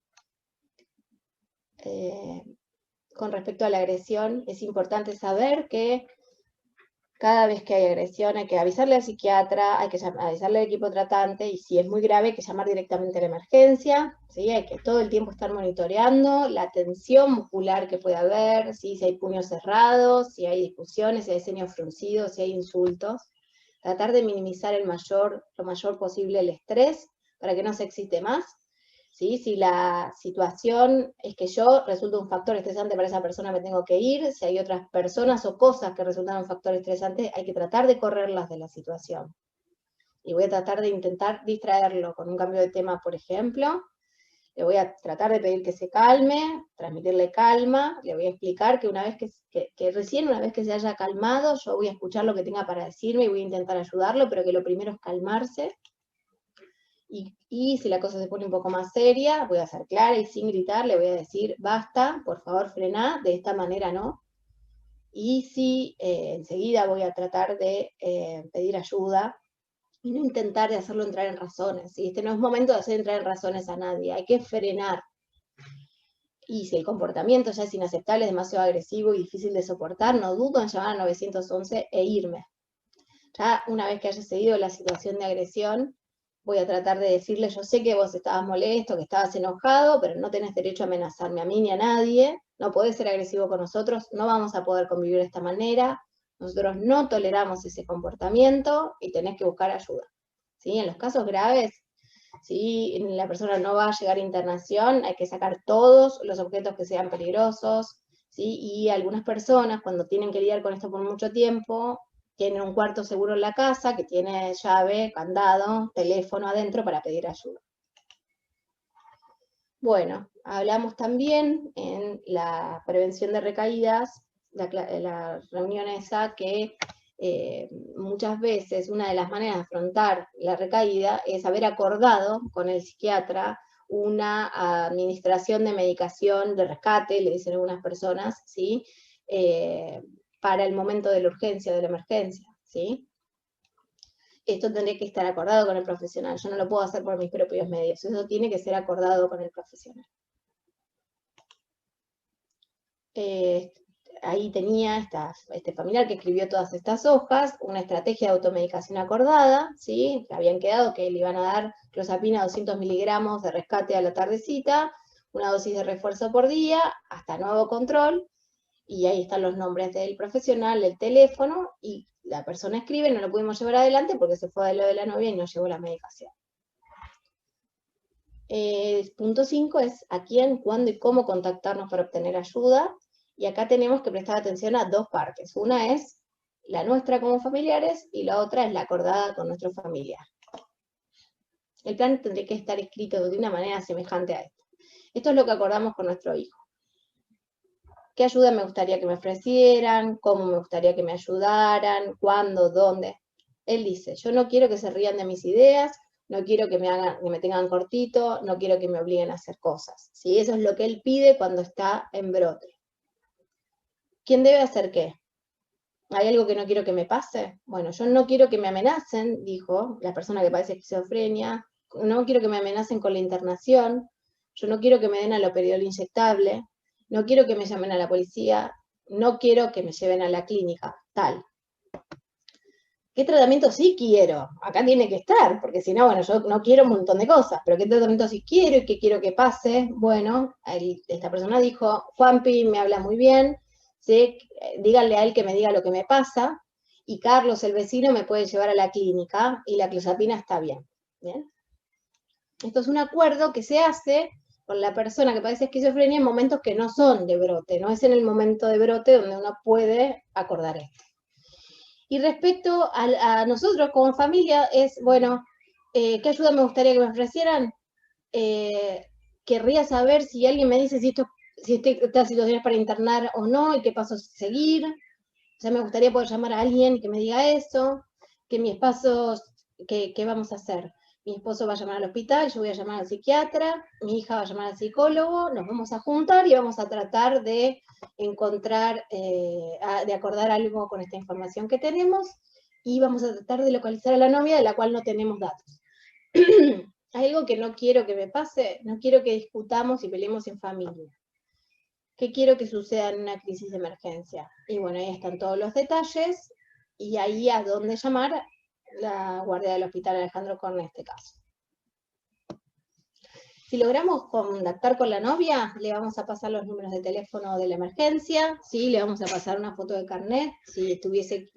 Con respecto a la agresión, es importante saber que cada vez que hay agresión hay que avisarle al psiquiatra, hay que avisarle al equipo tratante, y si es muy grave hay que llamar directamente a la emergencia, ¿sí? Hay que todo el tiempo estar monitoreando la tensión muscular que puede haber, ¿sí? Si hay puños cerrados, si hay discusiones, si hay ceños fruncidos, si hay insultos. Tratar de minimizar lo mayor posible el estrés para que no se excite más. ¿Sí? Si la situación es que yo resulto un factor estresante para esa persona, me tengo que ir. Si hay otras personas o cosas que resultan un factor estresante, hay que tratar de correrlas de la situación. Y voy a tratar de intentar distraerlo con un cambio de tema, por ejemplo. Le voy a tratar de pedir que se calme, transmitirle calma. Le voy a explicar que recién una vez que se haya calmado, yo voy a escuchar lo que tenga para decirme y voy a intentar ayudarlo, pero que lo primero es calmarse. Y si la cosa se pone un poco más seria, voy a ser clara y sin gritar, le voy a decir, basta, por favor frená, de esta manera no. Y si enseguida voy a tratar de pedir ayuda y no intentar de hacerlo entrar en razones. ¿Sí? Este no es momento de hacer entrar en razones a nadie, hay que frenar. Y si el comportamiento ya es inaceptable, es demasiado agresivo y difícil de soportar, no dudo en llamar a 911 e irme. Ya una vez que haya cedido la situación de agresión, voy a tratar de decirle, yo sé que vos estabas molesto, que estabas enojado, pero no tenés derecho a amenazarme a mí ni a nadie, no podés ser agresivo con nosotros, no vamos a poder convivir de esta manera, nosotros no toleramos ese comportamiento y tenés que buscar ayuda. ¿Sí? En los casos graves, si la persona no va a llegar a internación, hay que sacar todos los objetos que sean peligrosos, ¿sí? Y algunas personas, cuando tienen que lidiar con esto por mucho tiempo, tienen un cuarto seguro en la casa que tiene llave, candado, teléfono adentro para pedir ayuda. Bueno, hablamos también en la prevención de recaídas, la reunión esa, que muchas veces una de las maneras de afrontar la recaída es haber acordado con el psiquiatra una administración de medicación de rescate, le dicen algunas personas, ¿sí? Para el momento de la urgencia, de la emergencia, ¿sí? Esto tendría que estar acordado con el profesional, yo no lo puedo hacer por mis propios medios, eso tiene que ser acordado con el profesional. Ahí tenía este familiar que escribió todas estas hojas, una estrategia de automedicación acordada, ¿sí? Habían quedado que le iban a dar clozapina 200 miligramos de rescate a la tardecita, una dosis de refuerzo por día, hasta nuevo control, y ahí están los nombres del profesional, el teléfono, y la persona escribe, no lo pudimos llevar adelante porque se fue de lo de la novia y no llevó la medicación. Punto 5 es a quién, cuándo y cómo contactarnos para obtener ayuda, y acá tenemos que prestar atención a dos partes. Una es la nuestra como familiares y la otra es la acordada con nuestro familiar. El plan tendría que estar escrito de una manera semejante a esto. Esto es lo que acordamos con nuestro hijo. ¿Qué ayuda me gustaría que me ofrecieran? ¿Cómo me gustaría que me ayudaran? ¿Cuándo? ¿Dónde? Él dice, yo no quiero que se rían de mis ideas, no quiero que me tengan cortito, no quiero que me obliguen a hacer cosas. ¿Sí? Eso es lo que él pide cuando está en brote. ¿Quién debe hacer qué? ¿Hay algo que no quiero que me pase? Bueno, yo no quiero que me amenacen, dijo la persona que padece esquizofrenia, no quiero que me amenacen con la internación, yo no quiero que me den aloperiol inyectable, no quiero que me llamen a la policía, no quiero que me lleven a la clínica, tal. ¿Qué tratamiento sí quiero? Acá tiene que estar, porque si no, bueno, yo no quiero un montón de cosas, pero ¿qué tratamiento sí quiero y qué quiero que pase? Bueno, esta persona dijo, Juanpi me habla muy bien, ¿sí? Díganle a él que me diga lo que me pasa, y Carlos, el vecino, me puede llevar a la clínica, y la clozapina está bien. ¿Bien? Esto es un acuerdo que se hace con la persona que padece esquizofrenia en momentos que no son de brote, no es en el momento de brote donde uno puede acordar esto. Y respecto a nosotros como familia es, bueno, ¿qué ayuda me gustaría que me ofrecieran? Querría saber si alguien me dice si esta situación es para internar o no y qué pasos seguir. O sea, me gustaría poder llamar a alguien que me diga eso, que mi esposo, ¿qué vamos a hacer? Mi esposo va a llamar al hospital, yo voy a llamar al psiquiatra, mi hija va a llamar al psicólogo, nos vamos a juntar y vamos a tratar de encontrar, de acordar algo con esta información que tenemos, y vamos a tratar de localizar a la novia de la cual no tenemos datos. Hay algo que no quiero que me pase, no quiero que discutamos y peleemos en familia. ¿Qué quiero que suceda en una crisis de emergencia? Y bueno, ahí están todos los detalles, y ahí a dónde llamar, la guardia del Hospital Alejandro Korn en este caso. Si logramos contactar con la novia, le vamos a pasar los números de teléfono de la emergencia, ¿sí? Le vamos a pasar una foto de carnet, si tuviese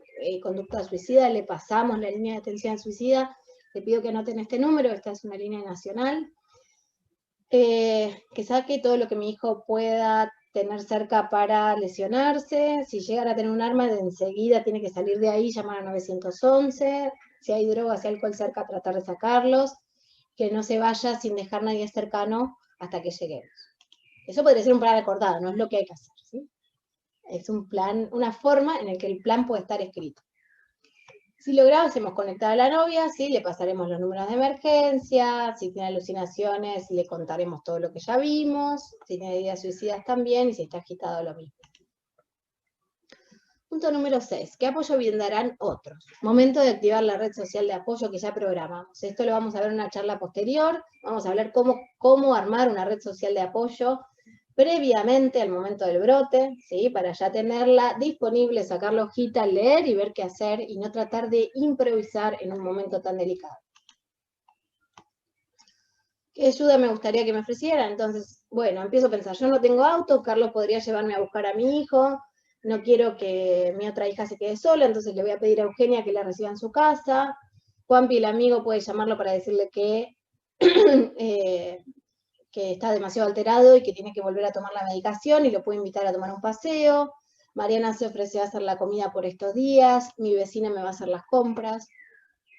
conducta suicida, le pasamos la línea de atención al suicida, le pido que anoten este número, esta es una línea nacional, que saque todo lo que mi hijo pueda tener cerca para lesionarse, si llegan a tener un arma, de enseguida tiene que salir de ahí, llamar a 911, si hay drogas y alcohol cerca, tratar de sacarlos, que no se vaya sin dejar a nadie cercano hasta que lleguemos. Eso podría ser un plan acordado, no es lo que hay que hacer, ¿sí? Es un plan, una forma en la que el plan puede estar escrito. Si lográsemos conectar a la novia, ¿sí? Le pasaremos los números de emergencia, si tiene alucinaciones, le contaremos todo lo que ya vimos, si tiene ideas suicidas también, y si está agitado, lo mismo. Punto número 6. ¿Qué apoyo brindarán otros? Momento de activar la red social de apoyo que ya programamos. Esto lo vamos a ver en una charla posterior. Vamos a hablar cómo armar una red social de apoyo previamente al momento del brote, ¿sí? Para ya tenerla disponible, sacar la hojita, leer y ver qué hacer, y no tratar de improvisar en un momento tan delicado. ¿Qué ayuda me gustaría que me ofrecieran? Entonces, bueno, empiezo a pensar, yo no tengo auto, Carlos podría llevarme a buscar a mi hijo, no quiero que mi otra hija se quede sola, entonces le voy a pedir a Eugenia que la reciba en su casa. Juanpi, el amigo, puede llamarlo para decirle que está demasiado alterado y que tiene que volver a tomar la medicación, y lo puede invitar a tomar un paseo. Mariana se ofreció a hacer la comida por estos días, mi vecina me va a hacer las compras.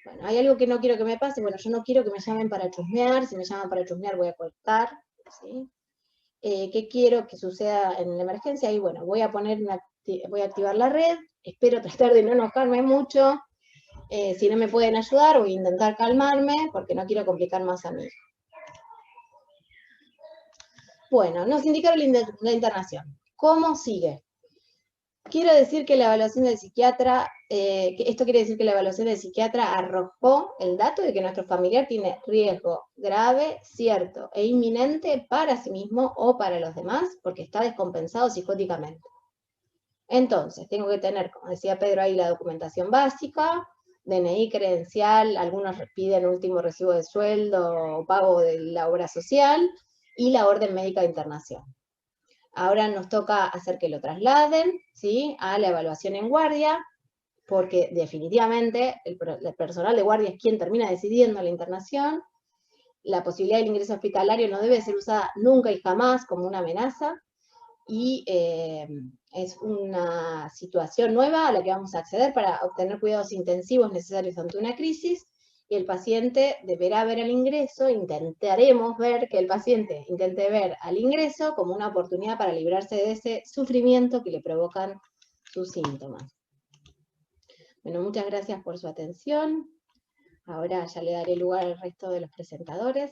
Bueno, hay algo que no quiero que me pase, bueno, yo no quiero que me llamen para chusmear, si me llaman para chusmear voy a cortar, ¿sí? ¿Qué quiero que suceda en la emergencia? Y bueno, voy a activar la red, espero tratar de no enojarme mucho, si no me pueden ayudar voy a intentar calmarme, porque no quiero complicar más a mi hijo. Bueno, nos indicaron la internación. ¿Cómo sigue? Quiero decir que la evaluación del psiquiatra, esto quiere decir que la evaluación del psiquiatra arrojó el dato de que nuestro familiar tiene riesgo grave, cierto e inminente para sí mismo o para los demás, porque está descompensado psicóticamente. Entonces, tengo que tener, como decía Pedro ahí, la documentación básica, DNI, credencial, algunos piden último recibo de sueldo o pago de la obra social, y la orden médica de internación. Ahora nos toca hacer que lo trasladen, ¿sí? A la evaluación en guardia, porque definitivamente el personal de guardia es quien termina decidiendo la internación. La posibilidad del ingreso hospitalario no debe ser usada nunca y jamás como una amenaza, y es una situación nueva a la que vamos a acceder para obtener cuidados intensivos necesarios ante una crisis, y el paciente deberá ver al ingreso, intentaremos ver que el paciente intente ver al ingreso como una oportunidad para librarse de ese sufrimiento que le provocan sus síntomas. Bueno, muchas gracias por su atención. Ahora ya le daré lugar al resto de los presentadores.